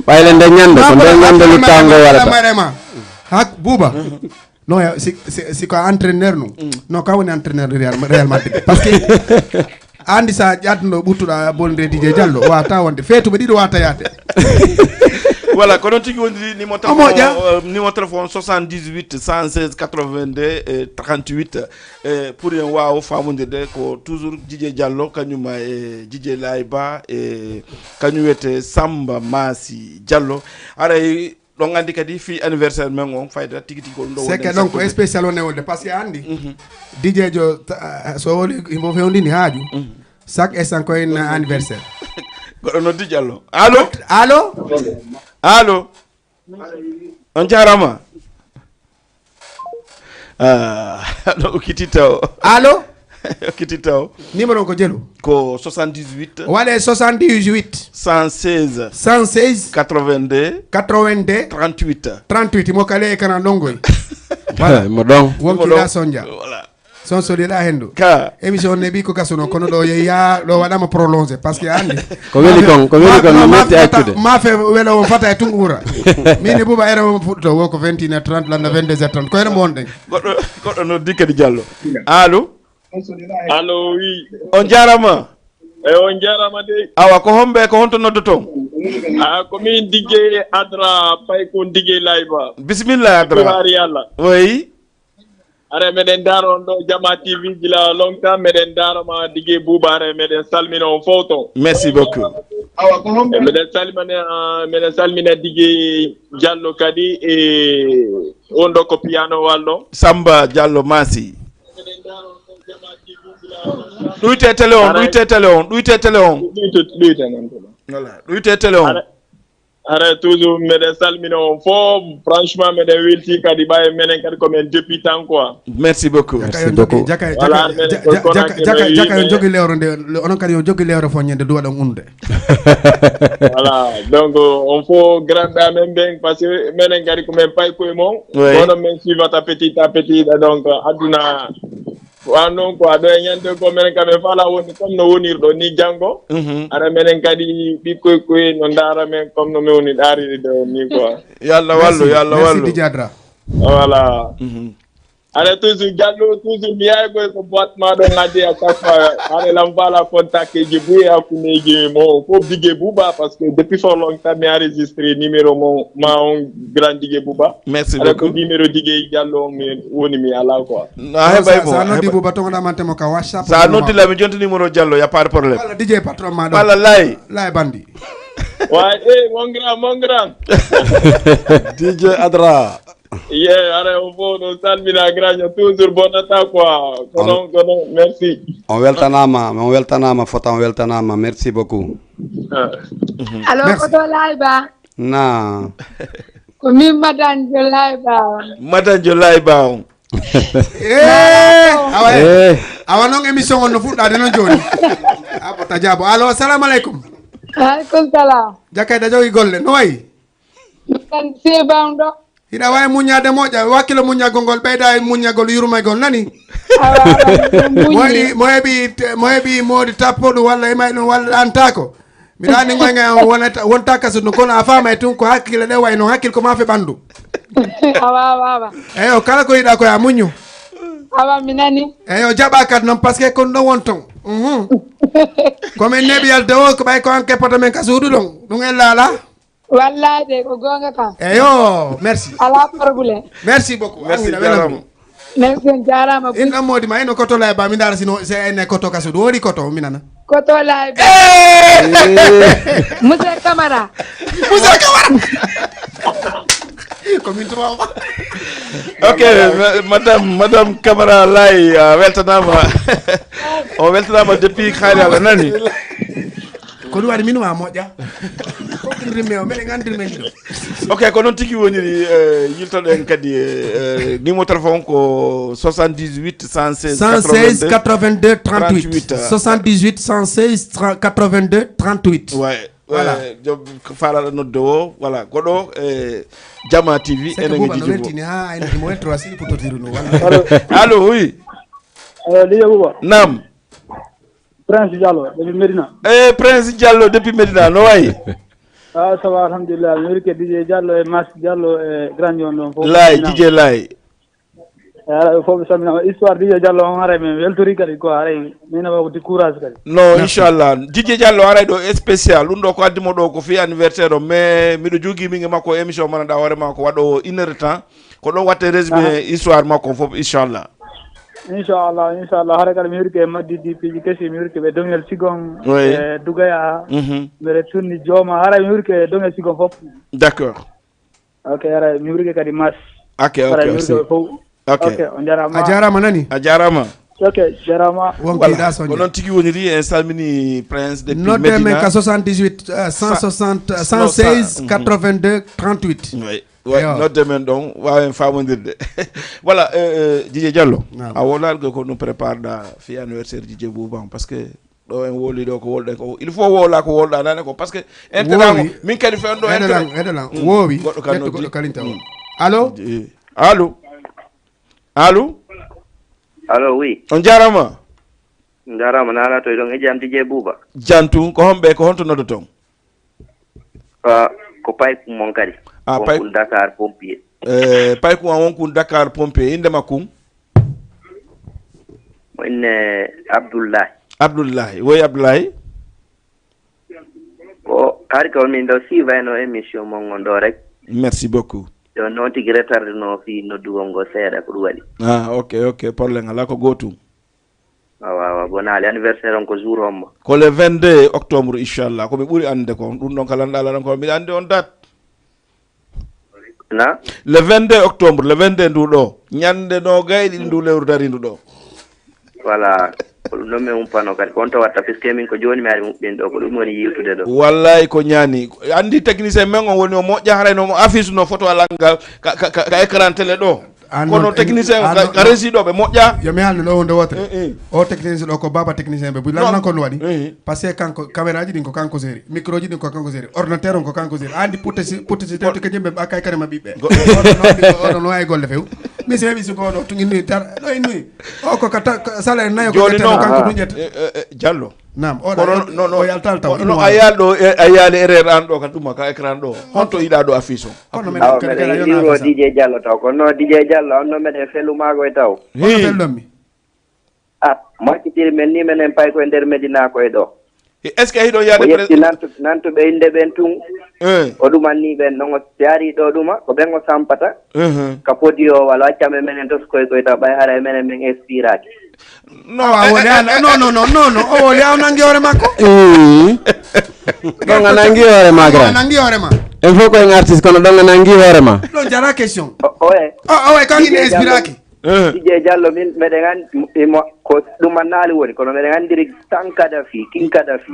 ɓayle nde ñande ko nde ñande luttango waɗata hak Bouba non si ko entraîneur nu non ka woni entraîneur Real Madrid par ce que andi sa ƴattuɗo ɓurtuɗa bolde DJ Diallo wata wonde feetuɓe ɗiɗo wata yaade voilà ko non tigi wondiri numéro téléphone 78 116 82 38 pour en waw famodirde ko toujours Dj Diallo kañuma e Dj Layba e kañum wiyete Samba Masi Diallo aray ɗon andi kadi fi anniversaire men on fayda tigi tigi ko ɗum ɗo c'est que donc spécial o newolde par ce que andi DJ jo so woli himo fewndini haaju chaque instant ko en anniversaire goɗɗo noddi Diallo allo allo on jarama ɗo o kitita o allo o kitita o numéro ko jelu ko 78 waɗe 78 116 82 38 mo kale kana ɗongoy mo ɗon wonkiɗa sondia voilà son soliɗa hendu ka émission ne ɓi ko gasuno kono ɗo yeeya ɗo waɗama prolongé par ce que andi ko weli kon no metti accude mafe welo on fata e tungura mini Bouba ere mo fuɗɗo wo ko 21h30 landa 22h30 ko ere mo wonɗen goɗɗo noddi kadi Diallo allo oui on jarama on jarama de awa ko homɓe ko honto noddoton ko min DJ Adra pay ko DJ Layba bisimilla Adra hari Allah oui are meɗen daro on ɗo Jama TV gila long time meɗen daroma DJ Bouba are meɗen salmina on fof merci beaucoup meɗen salmina DJ Diallo kadi e on ɗo ko piano wallo Samba Diallo Masi ɗuyte télé on voilà ɗuyte télé on ara toujours meɗen salmina on fof franchement meɗen welti kadi ɓawi menen kadi komin depuis temps quoi merci beaucoup jaka yo jogui lewro nde onon kadi yo jogui lewro fo ñande duwaɗon unde voilà donc on faut grande amen ɓen par ce que menen kadi komin pay koye mon onon min suivata petit à petit donc aduna wa non quoi ɗo e ñande ko menen kamen fala woni comme no wonirɗo ni janggo ara menen kadi ɓikkoye koye no daara men comme no min woni ɗaariri ɗo ni quoi yallah wallu merci DJ Adra voilà ara toujours Diallo toujours mi yahay koye ko boîte ma ɗo gaddi à chaque fois are lam fala contact ji ɓuuri hakkuneji mo fof DJ Bouba par ce que depuis fort longtemps mi enregistré numéro mo ma on grand DJ Bouba merci beaucoup beaucoup numéro DJ Diallo mi woni mi ala quoi sa noddi Bouba togoɗamantemo ka WhatsApp sa noddila mi jonta numéro Diallo y a pas de problème walla DJ patron ma ɗo walla lay bandi wa mon grand DJ Adra are on fof no salmina graña toujours bonnata quoi kono merci on weltanama fota on weltanama merci beaucoup allo koto Layba na ko min Madane Jo Layba on awa non émission on no fuɗɗade noon joni abota jaabo allo assalamu aleykum aleykum salam jakay da jogi golle no wayi tan sibam ɗo hiɗa wawi muñade moƴƴa wakkilo muñagol ngol ɓeyda e muñagol yurmaygol nani mo heeɓi modi tappoɗo walla imay ɗum walla ɗantako mbiɗa andi goyga wonta kasudu kono a faama e tun ko hakkille ɗe way noon hakkille ko mafe ɓandu awa eyo kala ko yiɗa koye a muñu awa mi nani eyo jaɓa kadi noon par ce que kon ɗon won ton komin neeɓi yalde o ko ɓay ko an keppata men ka suudu ɗon ɗum en laala wallahi de ko gonga kam eyo merci ala probléme merci beaucoup merci jarama merci jarama in ɗon modi ma ino koto lay ba mi dara sino se ene koto ka suudu woni koto mi nana koto lay ba monsieur camara komin tuma ok madame Camara lay weltanama o weltanama depuis haali ala nani ko ɗum waɗi min wa moƴƴa fokkidirimme o mbeɗe gandirme ɗiɗo ok ko noon tigi woniri yiltoɗen kadi numéro téléphone ko 78 116 82 38 78 116 82 38 ouais voilà job faalaɗo nodde o voilà koɗo Jama TV enen no weltini ha ayno mo weltoro sini pototiru no walla allo oui Liya Bouba nam Prince Diallo depuis Medina Prince Diallo depuis Medina no wayi ah ça va alhamdulillah mi wiri ke DJ Diallo e Mas Diallo e Grand Yon ɗon fof lay DJ lay fof samina histoire DJ Diallo on haray men weltori kadi ko haray mina ko di courage kadi non inchallah DJ Diallo haray ɗo spécial ɗum ɗo ko addimo ɗo ko fi anniversaire o mais miɗo jogui minge makko émission manaɗa hoore ma ko waɗo 1 heure temps ko ɗon watte résumé histoire makko fof inchallah haray kadi mi wiri ke maddi dipiji kesi mi wiri ke ɓe dongel sigon e dugaya mbeɗe tunni jooma haray mi wiri ke dongel sigon fof d'accord ok haray mi wiri ke kadi Mas ok on jarama a jarama nani a jarama ok jarama wonkiɗa soñde ko noon tigi woniri en salmini Prince depuis nodde Medina men ka 78 160 116 82 38 oui nodde men ɗon wawen famodirde voilà DJ Diallo a wolalgo ko ɗum préparɗa fi anniversaire DJ Bouban par ce que ɗo en woli ɗo ko wolɗen ko il faut wola ko wolɗa nane ko par ce que entenamo min kadi fen ɗo eɗelan woowi goɗɗo kalinta o allo allo oui on jarama nana to ɗon e jam DJ Bouba jantu ko homɓe ko honto noddo ton ko paykum mon kadi wonkun Dakar pompier paykum an wonkun Dakar pompier inde makkum mo inne Abdoullahi woy Abdoullahi ko hari ko min ɗo siwayno émission mon on ɗo rek merci beaucoup ɗo noon tigi retarde no fi noddugol ngo seeɗa ko ɗum waɗi ok probléme ala ko gotum wawa bonaali anniversaire on ko jour homma ko le 22 octobre inchallah komi ɓuuri ande ko ɗum ɗon kala ɗalaɗon ko mbiɗa andi on date na le 22 octobre le 22 nduɗo ñande no gayɗi ndu lewru dari nduɗo voilà ko ɗum ɗon min umpano kadi ko on to watta puisque min ko joni mi ari muɓɓin ɗo ko ɗum woni yiltude ɗo wallahi ko ñaani andi technicien men on woni o moƴƴa harayno mo affiche no photo alangal ka écran télé ɗo kono technicien ka résiɗo ɓe moƴƴa yomi haalde ɗo wonde wotere o technicien ɗo ko baba technicien ɓe bulanna ko no waɗi par ce que kanko caméra ji ɗin ko kanko séri micro ji ɗin ko kanko séri ordinateur on ko kanko séri andi puttesi tewte ko jimɓe ɓakkay kane ma ɓiɓɓe oɗon no wawi golle few mi so heeɓi siko ɗo tuginni tar ɗo e nuyi o ko salaire nayo ko ƴetteno kanko duñƴetta Diallo nam o yaltal taw no a yaal ɗo a yaali erreur an ɗo ka ɗuma ka écran ɗo honto yiɗa ɗo affiche o meɗen liwro DJ Diallo taw kono no DJ Diallo on no meɗen fellumago e taw ono felɗonmi makkitiri men ni menen pay koye nder Medina koye ɗo est ce que hiɗo yaade yetti nantuɓe inde ɓen tun o ɗumanni ɓen noon o yaari ɗo ɗuma ko ɓen o sampata ka podi o walla waccame menen toskoye koye taw ɓay haara menen min expiraki non o woli aw nangi hoore makko ɗon a nangi hoore ma grand nangi hoore ma il faut koye artiste kono ɗon a nangi hoore ma ɗon jara question oye kan ine expiraki DJ Diallo min meɗen andi ko ɗumannaali woni kono meɗen anndiri tan Kadafi king Kadafi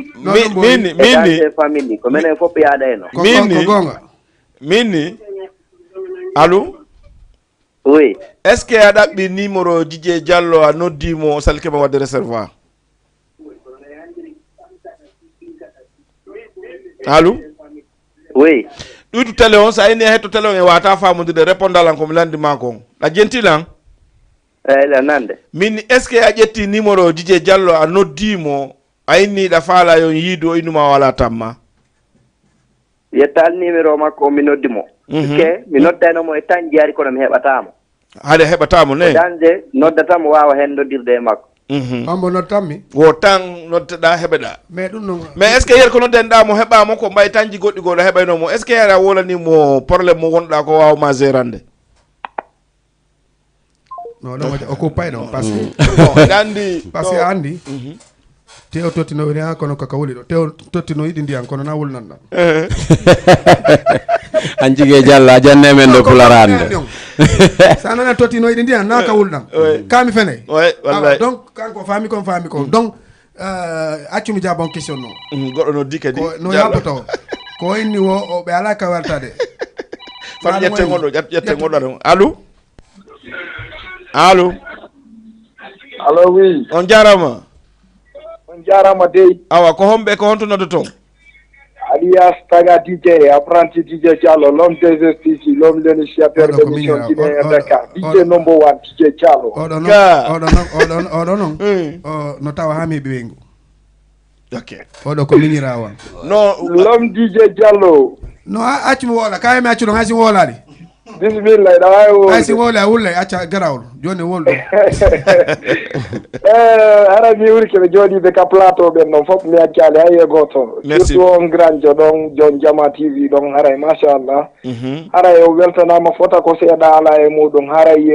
minni famille ko minen fof yaada heno minni allo Oui. Est-ce que a ɗaɓɓi numéro Dj Diallo a noddimo salkema wadde réservoir? Allô? Oui. Ɗuytu télé on sa ini hetto télé on e wata famodude répondal an komi landima kon a jentilan La nande min est ce que a ƴetti numéro Dj Diallo a noddimo a inniɗa faala yon yiidu o innuma wala tamma yettal numéro makko mi noddimo ke mi noddanomo e tan jaari kono mi heɓatamo haade heɓatamo ne dande noddatamo wawa hen noddirde e makko ambo nodtanmi wo tan noddeɗa heɓeɗa mais ɗum non mais est ce que yer ko noddenɗa mo heɓamo ko mbay tanji goɗɗi goɗo heɓaynomo est ce que yer a wolanimo probléme mo gonɗa ko wawma gérande non ɗon o kuppay ɗon par ce que andi par ce que andi tew tottino woni ha kono kaka wuli ɗo tew tottino yiɗi ndiyan kono na wulnan ɗan an jigui Diallo a janne men ɗo pularande sa nana tottino yiɗi ndiyan na ka wulɗan kami fene donc kanko faami kon donc accumi ja bon question no goɗɗo no di kadi no yaɓoto ko inni o ɓe ala ka weltade fat ƴette goɗɗo ƴette goɗɗo ɗum allo allo allo oui on jarama jarama dey awa ko homɓe ko honto noddo toon alias Taga DJ apprenti DJ Diallo l'homme des STC l'homme l'initiateur de l'émission Guinée Dakar DJ number 1 DJ Diallo oɗo noon no tawa ha mi ɓewengu ok oɗo ko miñirawa non l'homme DJ Diallo no accumi woola kayimi accu ɗon hay si woolade bismillah ɗa wawi wo hay si woole a wullay acca garawol joni wolɗo ara mi wuri keɓe jooɗiɓe ka plateau ɓen ɗon fof mi accali hay e goto surtout on grandio ɗon jon Jama TV ɗon haray machallah haray o weltanama fota ko seeɗa ala e muɗum haray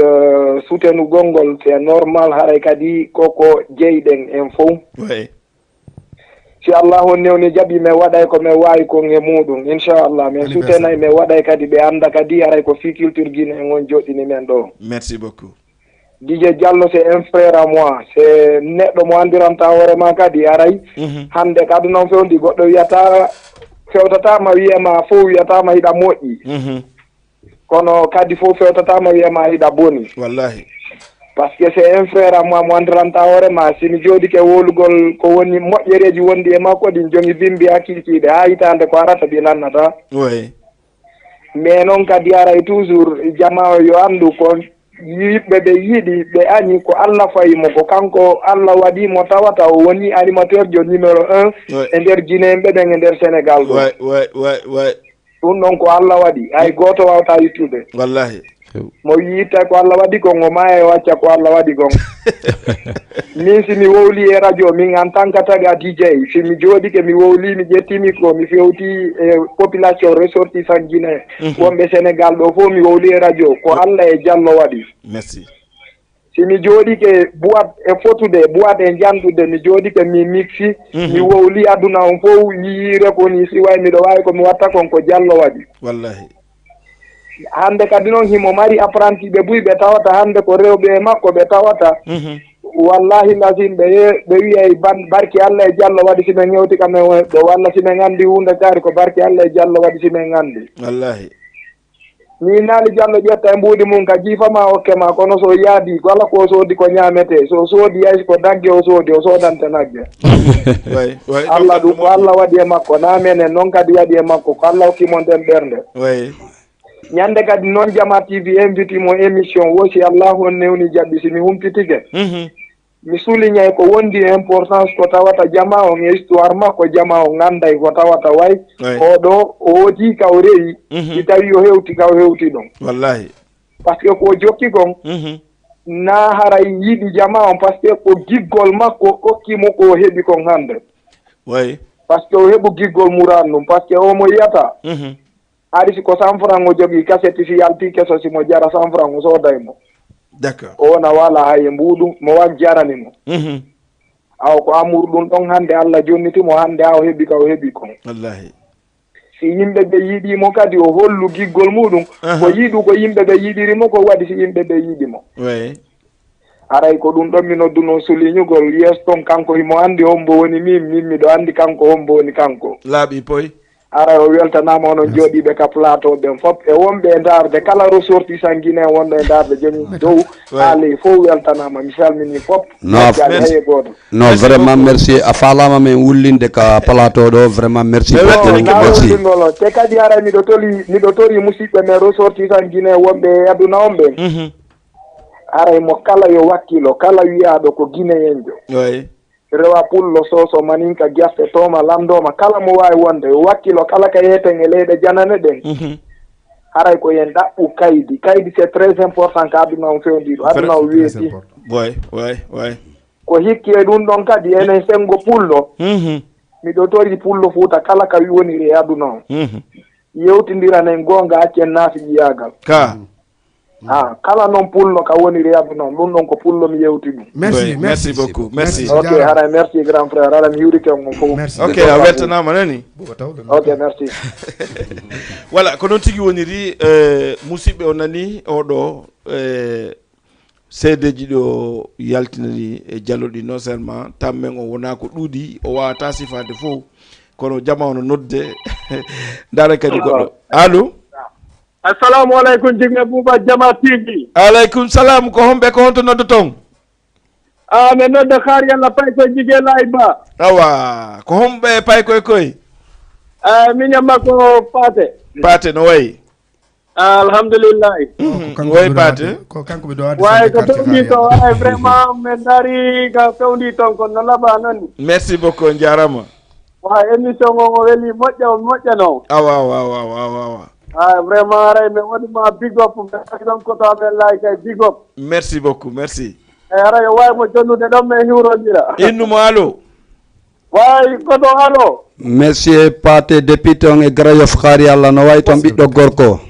soutenugol ngol c'est normal haray kadi koko jeyɗen en fof si Allah on newni jaɓi mi waɗay ko mi wawi kon e muɗum inchallah min soutenay mi waɗay kadi ɓe anda kadi aray ko fi culture Guinée en on joɗɗini men ɗo merci beaucoup DJ Diallo c'est un frère à moi c'est neɗɗo mo andiranta hoorema kadi aray hande kadi noon fewndi goɗɗo wiyata fewtatama wiyema fof wiyatama hiɗa moƴƴi kono kadi fof fewtatama wiyema hiɗa boni wallahi par ce que c'est un frère à moi mo andiranta hoorema simi jooɗike wolugol ko woni moƴƴereji wondi e makko ɗin jongi bimbi hakkikiɗe ha hitande ko arata ɗi nannata oui mais noon kadi aray toujours jama o yo andu ko yiɓɓe ɓe yiiɗi ɓe añi ko Allah fayimo ko kanko Allah waɗimo tawata o woni animateur jo numéro 1 e nder Guinée ɓeɗen e nder Sénégal ɗo ɗum noon ko Allah waɗi hay goto wawata yittude wallahi mo yiitta ko Allah waɗi kon o maya e wacca ko Allah waɗi kon min simi wowli e radio min en tant que Taga DJ simi jooɗike mi wowli mi ƴetti micro mi fewti e population ressortissant Guinée wonɓe Sénégal ɗo fof mi wowli e radio ko Allah e Diallo waɗi merci simi jooɗike boîte e fotude boîte e jandude mi jooɗike mi mixi mi wowli aduna on fof yiire ko ni si way miɗo wawi komi watta kon ko Diallo waɗi wallahi hande kadi noon himo mari apprenti ɓe buy ɓe tawata hande ko rewɓe e makko ɓe tawata wallahi lasim ɓe wiyay barki Allah e Diallo waɗi simen hewti kamen ɗo walla simen andi hunde kaari ko barki Allah e Diallo waɗi simen andi wallahi ni naali Diallo ƴetta e mbuuɗi mum ka jiifama hokke ma kono so yaadi kala ko soodi ko ñaamete so soodi hay ko dagge o soodi o soodante nagge Allah ɗum ko Allah waɗi e makko na menen noon kadi waɗi e makko ko Allah hokkimo nden ɓernde ñande kadi noon Jama TV invite mo émission wosi Allah on newni jaɓɓi simi humpitike mi soulignay ko wondi importance ko tawata Jama on e histoire makko Jama o ganday ko tawata way oɗo o wooti kaw rewi si tawi o hewti kaw hewti ɗon wallahi par ce que ko jokki kon na haray yiɗi Jama on par ce que ko giggol makko hokkimo ko heɓi kon hande par ce que o heɓu giggol muran ɗum par ce que omo yiyata ari si ko 100 francs o jogii cassette si yalti keso simo jara 100 francs o soodaymo d'accord o wona wala hay e mbuuɗum mo wag jaranimo aw ko amour ɗum ɗon hannde Allah jonnitimo hannde ha o heɓi ka o heɓi kon wallahi si yimɓe ɓe yiiɗimo kadi o hollu giggol muɗum ko yiiɗu ko yimɓe ɓe yiiɗirimo ko waɗi si yimɓe ɓe yiiɗimo aray ko ɗum ɗon mi nodduno soulignugol yes ton kanko himo anndi hombo woni min miɗo anndi kanko hombo woni kanko laaɓi poy ara o weltanama onon jooɗiɓe ka plateau ɓen fof e wonɓe e darde kala ressortissant guiné wonɗo e darde jooni dow haali fof weltanama mi salmini fof hay goto non vraiment merci a falama men wullinde ka plateau ɗo vraiment merci merci ngolo te kadi ara miɗo tori musidɓe men ressortissant guiné wonɓe e aduna on ɓe aray mo kala yo wakkilo kala wiyaɗo ko guinéenjo rewa pullo soso maninka guerte toma lamdoma kala mo wawi wonde wakkilo kala ka yeten e leyɗe janane ɗen haray ko yen ɗaɓɓu kaydi c'est très important ka aduna on fewdiɗo aduna o weeti ko hikki e ɗum ɗon kadi enen sengo pullo miɗo tori pullo fuuta kala ka woniri e aduna o yewtidiranen gonga accen naafi ƴiyagal kala noon pullo ka woni reyabu noon ɗum ɗon ko pullo mi yewti ɗum merci beaucoup merci ok haray merci grand frère haɗa mi hiwrike on fof ok a weltanama nani ok merci voilà ko noon tigui woniri musidɓe o nani oɗo seedeji ɗo yaltinani e jalloɗi non seulement tammen o wona ko ɗuuɗi o wawata sifade fof kono jama ono nodde dara kadi goɗɗo allo assalamu aleykum Jigme Bouba Jama TV. aleykum salam ko homɓe ko honto noddo toon mi nodda Kaar Yalla Pay koye Jigé Laye Ba awa ko homɓe pay koye miñamma ko Paate no wayi alhamdulillahi way Paate ko kanko ɓe ɗo way ko fewndi to ay vraiment min daari ka fewndi toon ko no laɓa noon merci beaucoup jarama wa émission o weli moƴƴano awa vraiment aray mi waɗima big up ɗon koto amen laay kay big up merci beaucoup merci aray o wawi mo jonnude ɗon min hiwrodira innumo allo way koto allo monsieur Paate depuis ton e Grayof Kaar Yalla no way toon ɓiɗɗo gorko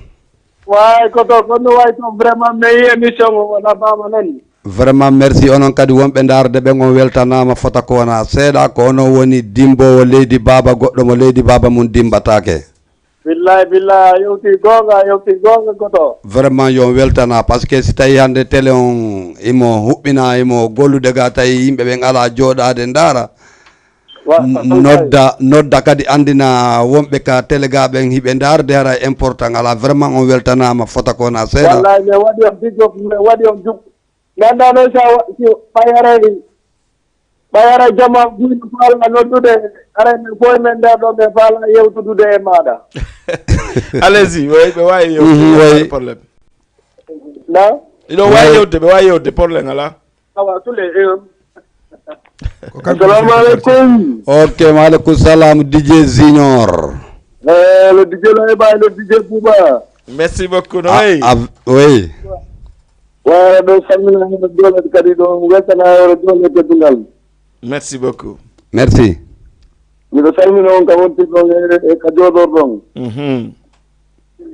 way koto kono way toon vraiment mi yi émission o wona bama nani vraiment merci onon kadi wonɓe darde ɓe on weltanama fota ko wona seeɗa ko onon woni dimbowo leydi baba goɗɗo mo leydi baba mum dimbatake billahi yewti gonga koto vraiment yo weltana par ce que si tawi hande télé on imo huɓɓina imo gollude ga tawi yimɓe ɓe ngala jooɗade ndaara nodda kadi andina wonɓe ka télé ga ɓen hiɓe darde hara important ala vraiment on weltanama fota ko wona seeɗa wallahi mi waɗi on biggof mi waɗi on jug ganda noon sa ɓayara jama guino faala noddude arene foye men nder ɗo ɓe faala yewtudude e maɗa allez-y ɓe wawi yewtude probléme na iɗo wawi yewtude ɓe wawi yewtude probléme ala awa sule assalamu aleykum ok maaleykum salam DJ Junior le DJ Laye Ba le DJ Bouba merci beaucoup no way oui wara ɗo salmina heno dole kadi ɗo weltanayoro dole teddungal merci beaucoup merci miɗo salmina on ka wonti ɗon e ka jooɗor ɗon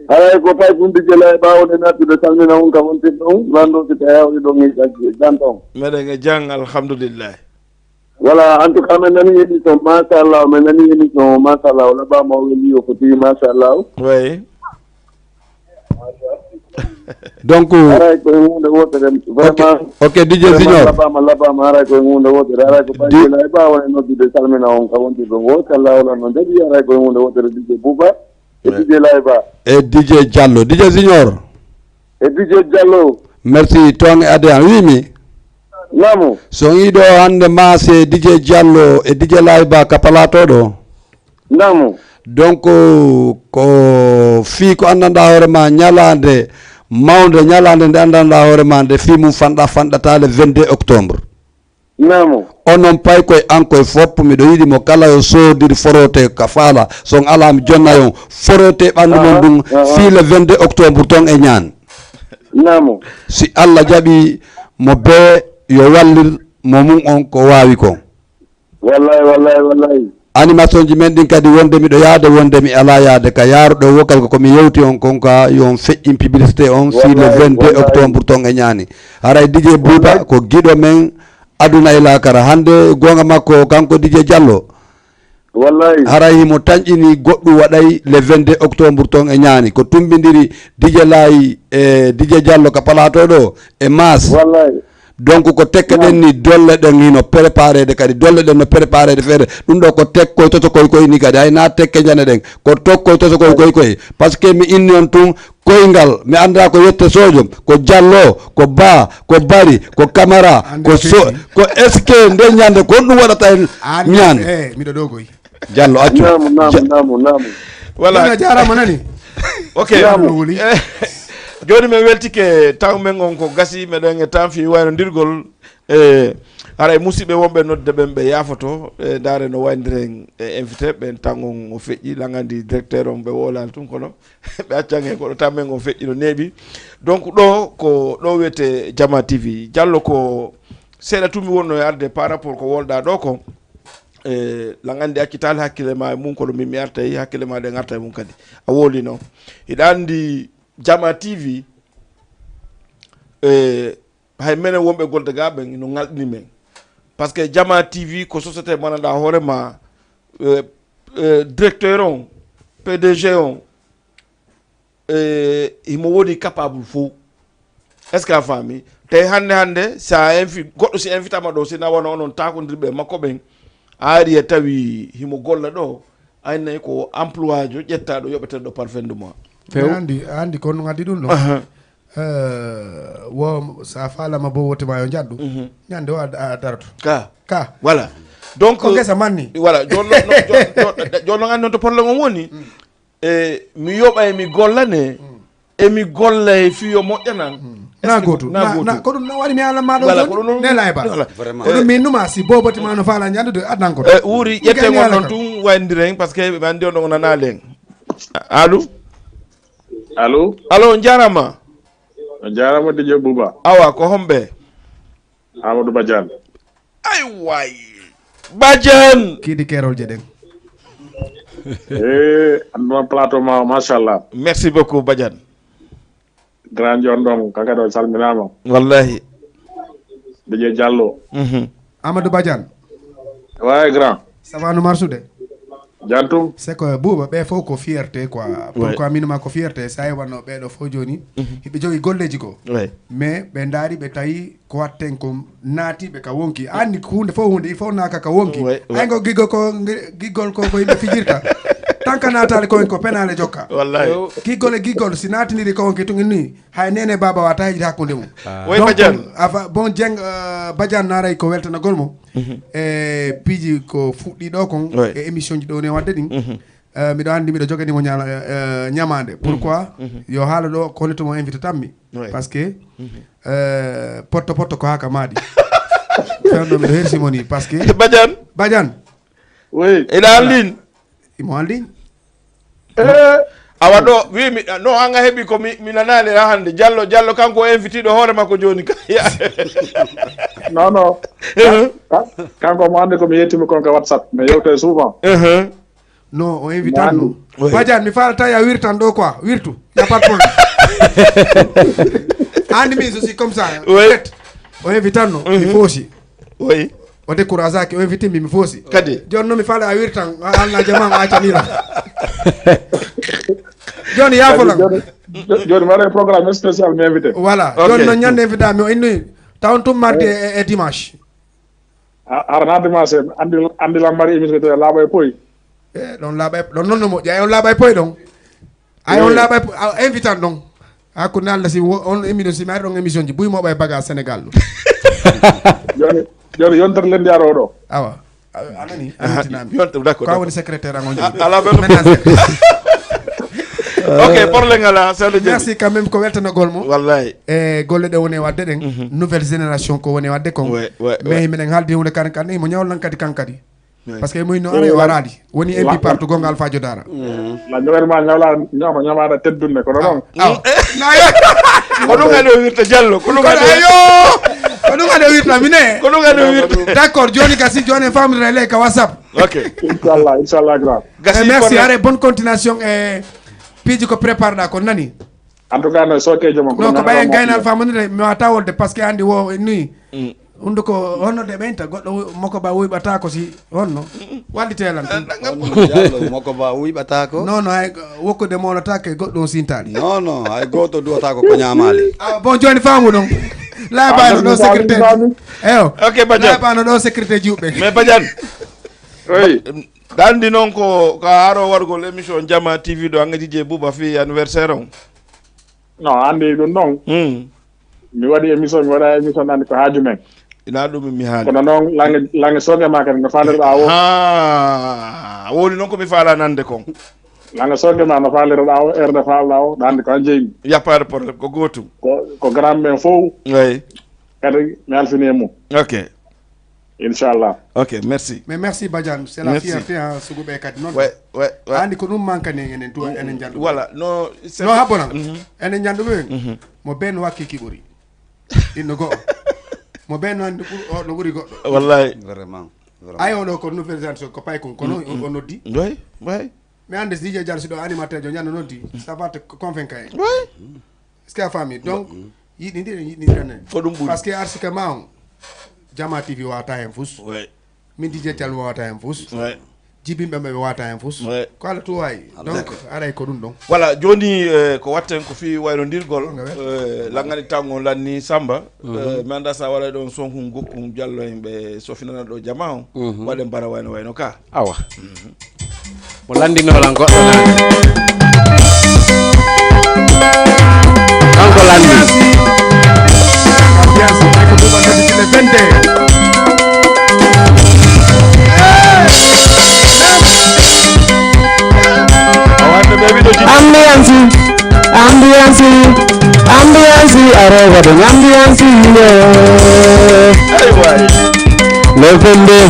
haray ko pay funde jela e ɓawde nattude salmina on ka wonti ɗon lanɗo si tawi hawɗi ɗon e jan ton meɗen e jang alhamdulillah voilà en tout cas min nani émission machallah min nani émission machallah o laɓama o weli o foti machallah oui donc haray koye hunde wotere vraiment ok DJ Junior laɓama haray koye hunde wotere haray ko ɓayjela e ɓawa e noddude salmina on ka wonti ɗon o callawla noon jaɓi haray koye hunde wotere DJ Bouba e DJ Laye Ba e DJ Diallo DJ Junior e DJ Diallo merci toon e ade an wimi namo so yiɗo hande maase DJ Diallo e DJ Laye Ba ka palato ɗo namo donc ko fii ko anndanɗa hoore ma ñalande mawde ñalande nde anndanɗa hoore ma nde fii mum fanɗata le 22 octobre namo onon pay koye an koye fopp miɗo yiɗi mo kala yo soodiri forote ka faala son ala mi jonnayon forote ɓanndu mon ɗum fii le 22 octobre toon e ñaan namo si Allah jaɓi mo bee yo wallir mo mum on ko waawi ko wallahi animation ji men ɗin kadi wonde miɗo yaade wonde mi ala yaade ka yaaruɗo wokkal ko komi yewti on konka yon feƴƴin publicité on si le 22 octobre ton e ñaani haray DJ Bouba ko giɗo men aduna e lakara hande gonga makko kanko DJ Diallo wallahi haray himo tañƴini goɗɗum waɗay le 22 octobre ton e ñaani ko tumbidiri DJ Laye e DJ Diallo ka palato ɗo e mas wallahi donc ko tekka den ni dolle den ni no préparer de kadi dolle den no préparer de fere dum do ko tek ko to koy ni kadi ay na tekke jane den ko tokko to koy parce que mi inni on tum koyngal mi anda ko yette sojom ko jallo ko ba ko bari ko camara ko so ko eske nde nyande ko dum wadata nyande mi do dogoy jallo accu namu voilà jarama nani ok joni mi weltike taw men on ko gasi meɗen e temps fi wayno ndirgol haray musidɓe wonɓe nodde ɓen ɓe yafoto dare no waydiren invité ɓen tangon o feƴƴi langandi directeur on ɓe wolal tum kono ɓe accange koɗo tan men on feƴƴi no neeɓi donc ɗo ko ɗo wiyete Jama TV Diallo ko seeɗa tumi wonno e arde par rapport ko wolɗa ɗo ko langandi accitali hakkille ma e mum kono min mi arta e hakkille ma ɗe garta e mum kadi a woli noon hiɗa andi Jama TV hay menen wonɓe golde ga ɓen no ngalɗini men par ce que Jama TV ko société mananɗa hoorema directeur on PDG on imo woni capable fo est ce que a faami te hande sa goɗɗo si invitama ɗo sina wona onon takodirɓe makko ɓen a ari e tawi himo golla ɗo aynayi ko emploi jo ƴettaɗo yoɓete ɗo par fin de mois andi ko no addi ɗum ɗo wo sa falama bo wotema yo jaddu ñande o a darato ka voilà donc ko gesa manni voilà jonno andi noon to probléme o woni mi yoɓa mi gollane mi golla e fiyo moƴƴanan na goto ko ɗum waɗi mi ala maɗo ne layba ko ɗum min numa si bobotima no faala jandude adnan ko wuuri ƴette gon noon tum waydiren par ce que ɓe andi on ɗon nana len allo jarama DJ Bouba awa ko homɓe Amadou Badiane ay way Badiane kiidi kerol jeɗen anduma plateau ma machallah merci beaucoup Badiane grand jon ɗon kaka ɗo salminama wallahi DJ Diallo Amadou Badiane ouais grand ça va no marsude jantum c'est que Bouba ɓe fof ko fierté quoi pourquoi minuma ko fierté sa wanno ɓeɗo fof joni hiɓe jogui golleji ko mais ɓe daari ɓe tawi ko watten ko naatiɓe ka wonki andi hunde fof hunde il faut naka ka wonki aygo giggol ko yimɓe fijirta tant que natali ko ko penale jokka wallahi giggol si natiniri ko wonki tugin ni hay nene baba wata hejide hakkude mum donc bon Dieng Badiane naray ko weltanagol mo e piiji ko fuɗɗi ɗo kon e émission ji ɗo ne wadde ɗin miɗo andi miɗo joganimo ñamade pourquoi yo haala ɗo ko holitomo invité tammi par ce que potto ko haka maɗi fewno miɗo hersimo ni par ce que Badiane oui ila en ligne imo en ligne awa ɗo wimi no anga heeɓi ko mi nanali ha hande Diallo kanko invité ɗo hoore makko joni non kanko mo andi komi yettimi kon ka WhatsApp mais yewte souvent non o invité an ɗum Badiane mi falata ya wirtan ɗo quoi wirtu y'a pas de problème andi min je suis comme ça o invité an no mi foosi oui o décourage ake o invité mi foosi kadi joni noon mi faala a wirtan alna jama o accanira joni yafolan joni mi waɗa programme spécial mi invité voilà joni noon ñande invité mi o innoyi tawn tum mardi e dimanche arana dimanche andilam mari émission to laaɓa e poyi ɗon laaɓa ɗon noon no moƴƴi ay on laaɓa e poyi ɗon ay on laaɓa invité an ɗon hakkude Allah si on émission si mi ari ɗon émission ji ɓuymoɓa e bagage Sénégal ɗum joni yontere lendi aro ɗo awa anani yontere d'accord ko woni secrétaire an on ala ok porle ngala sawde jeni merci quand même ko weltanagol mo wallahi e golle ɗe woni wadde ɗen nouvelle génération ko woni wadde kon mais minen haaldi hunde kan imo ñawlan kadi kankadi par ce que moyno ara e waradi woni mbi partout gonga Alpha Diodara la ñowerma ñamaɗa teddunde kono noon ko ɗum ade o wirta Diallo ko ɗum ade o wirta mine ko ɗum ade o wirta d'accord joni gasi joni famdire ley ka WhatsApp ok inchallah grand merci are bonne continuation e piiji ko prépareɗa ko nani en tout cas no sokejo mon non ko ɓayen gaynal famonire mi wata wolde par ce que andi wo ni hunde ko honno de ɓeynta goɗɗo makko ba wuyɓata ko si honno wallitelan makko ba wuyɓata ko non hay wokkude molotake goɗɗo o sintani non hay goto duwata ko ñamali bon joni faamu ɗon Laabano ɗo secrétaire. Eyo. Ok Badiane. Laabano ɗo secrétaire juuɓe. Mais Badiane. Oui. Dandi noon ko haro wargol émission Jama TV ɗo angati je Bouba fi anniversaire on. Non andi ɗum ɗon. Mi waɗi émission mi waɗa émission nandi ko haaju men. Ina ɗum mi haali. Kono noon langue sogue ma kadi no falirɗa o. Woni noon komi faala nande kon. Langue sogue ma no falirɗa o erde falɗa o ɗa andi ko han jeymi. Yappade probléme ko gotum. Ko grand men fof. Oui. Kadi mi alfini e mum. Ok. Inchallah. Ok, merci. Mais merci Badiane, c'est la fierté hein Sougouɓe kadi noon. Ouais. Andi ko ɗum mankani enen to enen jandu. Voilà, no habona. Enen jandu ɓe. Mo ben wakkiki ɓuri. Inno go. Mo ben no ɓuri goɗɗo. Wallahi. Vraiment. Ay ono ko nouvelle génération ko pay kon kono on noddi. Oui. Mais ande DJ Jalsi ɗo animateur jo ñande noddi. Ça va te convaincre. Oui. Est-ce que a famille donc yiɗiɗiɗen ko ɗum ɓuri parce que arsika ma on Jama TV wawata hen fus min DJ Thial wawata hen fus jibinɓe ɓe wawata hen fus ko Allah to wawi donc aray ko ɗum ɗon voilà joni ko watten ko fi waynodirgol langani tango lanni Samba mi anda sa waɗa ɗon sonkum gokkum Diallo en ɓe sofinana ɗo jama on waɗen bara wayno ka awa mo landinolan goɗɗo kanko landi ambiance aroba de ambiance le vende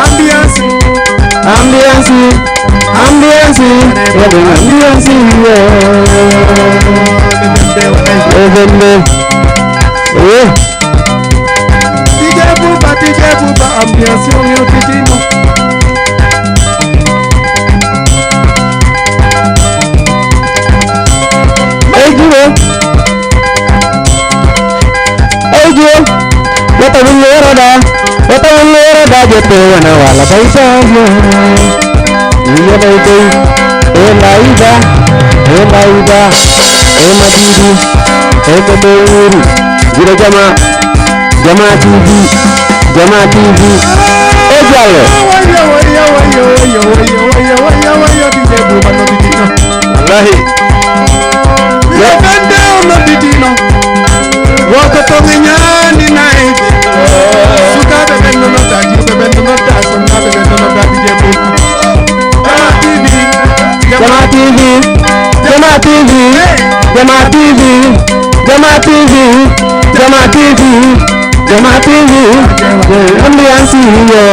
ambiance le vende DJ Bouba ambiance yo titino wata wallera da jete wana wala baita iya baitai laida madidi kabewuri gida jama TV Diallo wallahi woko to nyani night sukabe benno no daji be benno no da sonnabe benno no da DJ Bouba Jama TV ambiance yo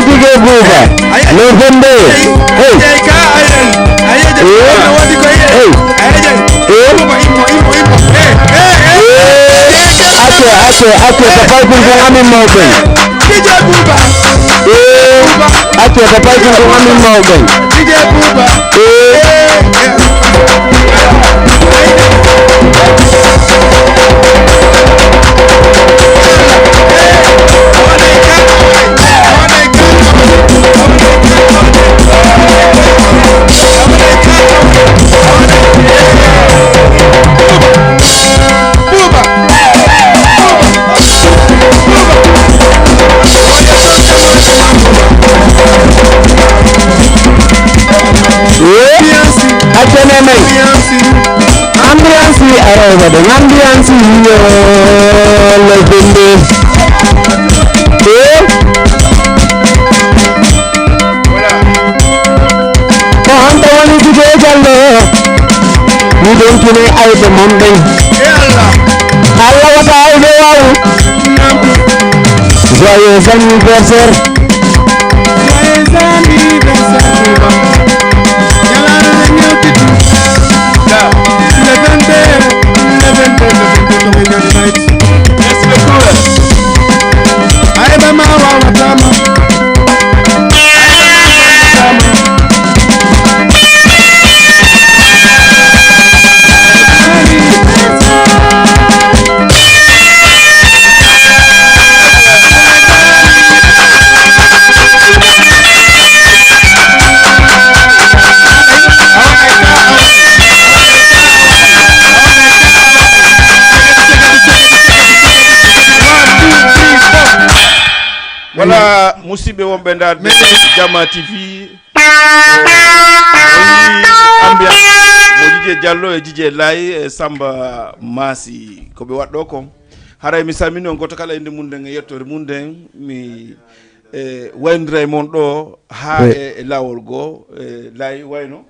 DJ Bouba le vende Ake papai pun amin mau bang. DJ Bouba. Ake papai pun amin mau bang. DJ Bouba. Ambiance aroba de ambiance yo le vende ko hanta woni DJ Diallo ni don kine ayde mom ben Allah wata ayde wawu joyeux anniversaire musidɓe wonɓe darde Jama TV ambiance mo Dj Diallo e Dj Laye e Samba Masi ko ɓe waɗɗo ko haray mi salmini on goto kala inde mum nden e yettore mum nden mi waynodira e moon ɗo ha e lawol goo Laye wayno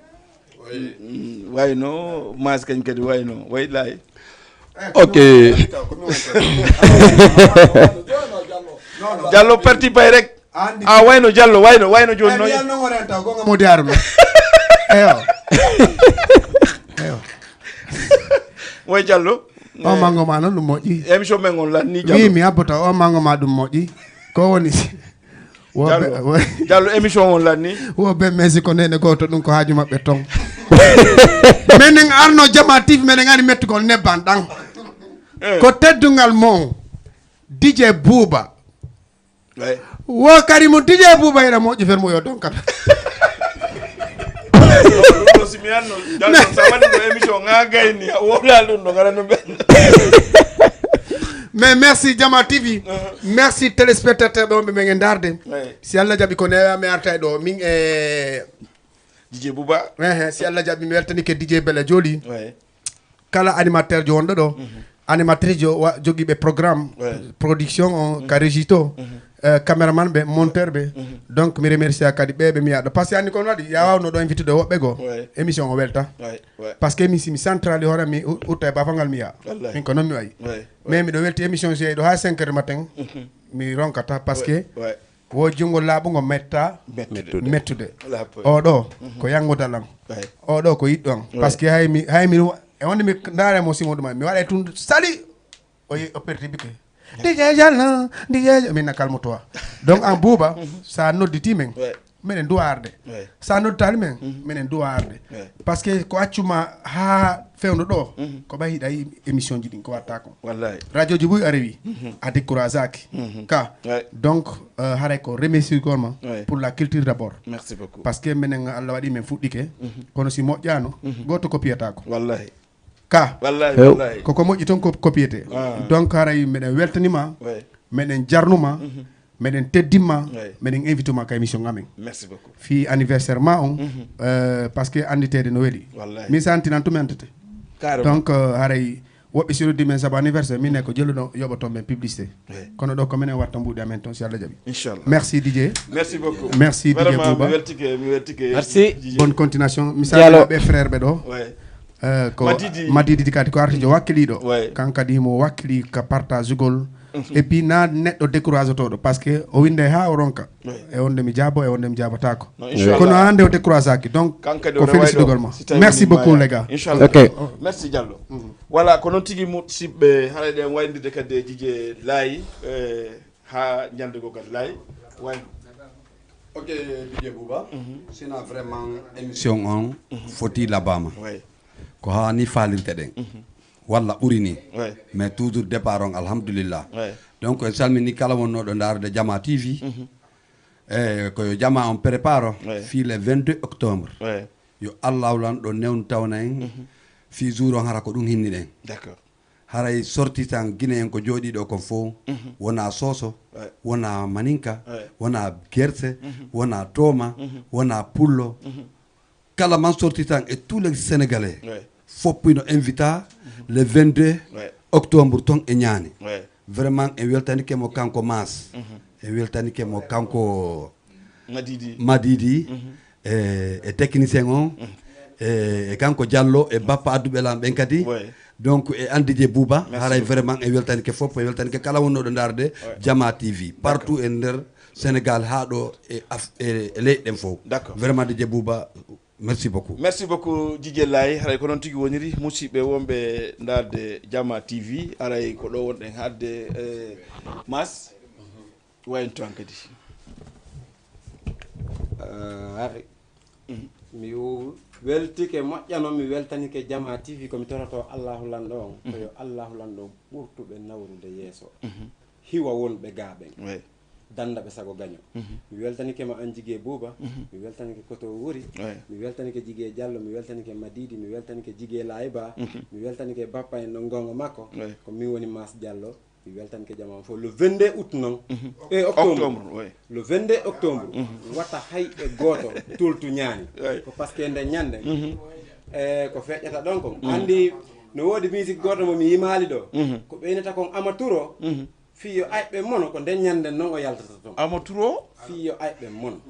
wayno Masi kañ kadi wayno way Laye ok Diallo parti pay rek wayno Diallo wayno joni no modi arme eyo way Diallo o mango ma non ɗum moƴƴi émission men on lanni Diallo mi abbata o mango ma ɗum moƴƴi ko woni Diallo émission on lanni woɓe mesi ko nene goto ɗum ko haaju maɓɓe ton minen arno Jama TV minen ani mettugol nebban ɗan ko teddungal mon DJ Bouba wo kadi mo DJ Bouba ina moƴƴi fer mo yo don kata simi anno Diallo sa waɗi ɗo émission nga gayni woɗal ɗum ɗo garano ɓe mais merci Jama TV merci téléspectateur ɗo ɓe men darde si Allah jaɓi ko newa mi arta ɗo min DJ Bouba si Allah jaɓi mi weltanike DJ Bele Joli kala animateur jo wonɗo ɗo animatrice jo jogiiɓe programme production o ka régie to caméraman ɓe monteur ɓe donc mi remercie kadi ɓeɓe mi yaɗo par ce que anni kon waɗi ya wawno ɗo invité ɗo woɓɓe goo émission o welta par ce que mi simi centrali hoore mi utta e bafangal mi yaa min ko noon mi wayi mais miɗo welti émission jeeyi ɗo ha 5 heures matin mi ronkata par ce que wo junngo laaɓugo metta mettude oɗo ko yangudalam oɗo ko yiɗɗo am par ce que haymi e wonde mi ndaare mo simo ɗuma mi waɗa tun sali o perti bike DJ Diallo DJ min nakalmo towa donc en Bouba sa nodditi men minen duwa arde sa nodditali men minen duwa arde par ce que ko accuma ha fewndo ɗo ko ɓayi ɗayi émission ji ɗin ko watta ko radio ji ɓuy a rewi a découragé aki ka donc haray ko remercie gorma pour la culture d'abord merci beaucoup par ce que minen Allah waɗi men fuɗɗike kono si moƴƴano goto copiyata ko wallahi ka wallahi koko moƴƴi toon ko copiété donc haray meɗen weltanima meɗen jarnuma meɗen teddimma meɗen invité ma ka émission ngamen merci beaucoup fi anniversaire ma on par ce que anditede no weeli min santinan tumentete donc haray woɓɓe sirodi men saabu anniversaire min ko jelluɗo yoɓoton men publicité kono ɗo ko minen watta mbuuɗi amen toon si Allah jaɓi inchallah merci DJ merci beaucoup merci DJ Bouba mi weltike merci bonne continuation mi salminaɓe frère ɓe ɗo ko madidi kadi ko artijo wakkiliɗo kankadi mo wakkili ka partage ugol et puis na neɗɗo découragé toɗo par ce que o winde ha o ronka e wonde mi jaabo e wonde mi jabatako kono hande o découragé aki donc ko félicitugol ma merci beaucoup les gars inchallah merci Diallo voilà ko noon tigui musidɓe haɗa ɗen wayndirde kadi DJ Laye ha ñandego kadi Laye wayno ok DJ Bouba sina vraiment émission on foti labama ko hani falirte ɗen walla ɓuri ni mais toujours départ on alhamdulillah donc en salmini kala wonnoɗo darde Jama TV e koyo Jama on prépare fi le 22 octobre yo Allah lanɗo newnu tawna en fi jour on hara ko ɗum hinni ɗen d'accord haray sorti tan Guinée en ko jooɗiɗo kon fof wona soso wona maninka wona gerse wona toma wona pullo kala man sorti tan et tous les Sénégalais foppino invita le 22 octobre ton e ñaani vraiment en weltanike mo kanko Mas en weltanike mo kanko Madidi e technicien on e kanko Diallo e bappa adduɓe lam ɓen kadi donc e andije Bouba haray vraiment en weltanike fof en weltanike kala wonnoɗo darde Jama TV partout e nder Sénégal ha ɗo e leyɗen fof vraiment DJ Bouba merci beaucoup DJ Laye haray ko noon tigi woniri musidɓe wonɓe darde Jama TV aray ko ɗo wonɗen hadde Mas wayno toon kadi mi weltike moƴƴano mi weltanike Jama TV komi toroto Allahu lanɗo on ko yo Allahu lanɗo ɓurtuɓe nawrude yeeso hiwa wonɓe gaaɓen danda ɓe sago gaño mi weltanike ma an Jigé Bouba mi weltanike koto wuri mi weltanike Jigé Diallo mi weltanike Madidi mi weltanike Jigé Laye Ba mi weltanike bappa en no gonga makko ko min woni Mas Diallo mi weltanke jama fo le 22 août non octobre oui. le 22 octobre wata hay e goto toltu ñaani ko parce que nde ñande ko feƴƴata ɗon kon andi no woodi musique goto mo mi yimali ɗo ko ɓeynata kon amaturo fiyo ayɓe mono ko nden ñande noon o yaltata toon amaturo fiyo ayɓe mono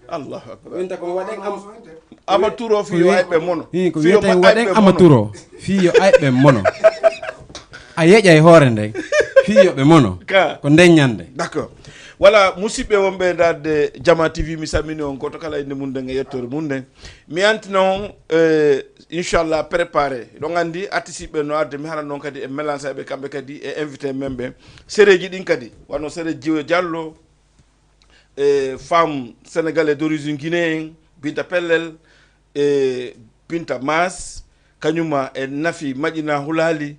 allahu akbar ɓeynta kon waɗen amaturo fiyo ayɓe mono ko wiyete waɗen amaturo fiyo ayɓe mono a yeƴay hoore nde fiyoɓe mono ko nden ñande d'accord voilà musidɓe wonɓe darde Jama TV mi salmini on goto kala inde mum nden e yettore mum nden mi antina on inchallah préparé ɗon andi artiste no arde mi hara noon kadi e mélange ɓe kamɓe kadi e invité men ɓe séréji ɗin kadi wano séré Djiwe Diallo e femme sénégalais d'origine guinéen Binta Pellel e Binta Mas kañuma e Nafi Madina Hulali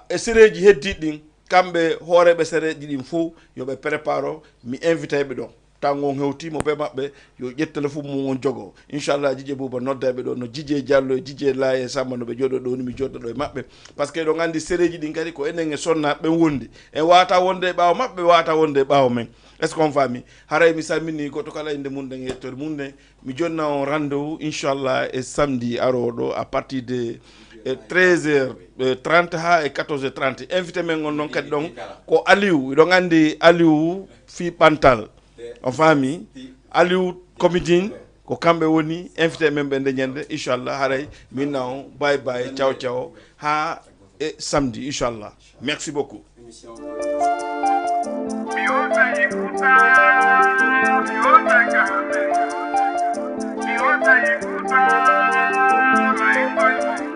e séréji heddiɗi ɗin kamɓe hooreɓe séréji ɗin fof yoɓe préparo mi invité ɓe ɗon tan on hewtimo ɓe maɓɓe yo ƴet téléphone mum on jogo inchallah Djidje Bouba noddaɓe ɗo no Djidje Diallo e Djidje Laye e Samba no ɓe jooɗo ɗo ni mi joɗɗo ɗo e maɓɓe par ce que ɗon andi séréji ɗin kadi ko enen e sonnaɓe ɓen wondi en wata wonde e ɓaawo maɓɓe wata wonde e ɓaawo men est ce qu'on fami haray mi salmini goto kala inde mum ɗen e yettore mum ɗen mi jonna on rendez vous inchallah e samedi aroɗo à partir de 13h30 ha e 14h30 invité men on noon kadi ɗon ko Aliou ɗon andi Aliou fi ɓantal on faami Aliou comédien ko kamɓe woni invité men ɓe nde ñande inchallah haray minna on bye bye ciao ciao ha e samedi inchallah merci beaucoup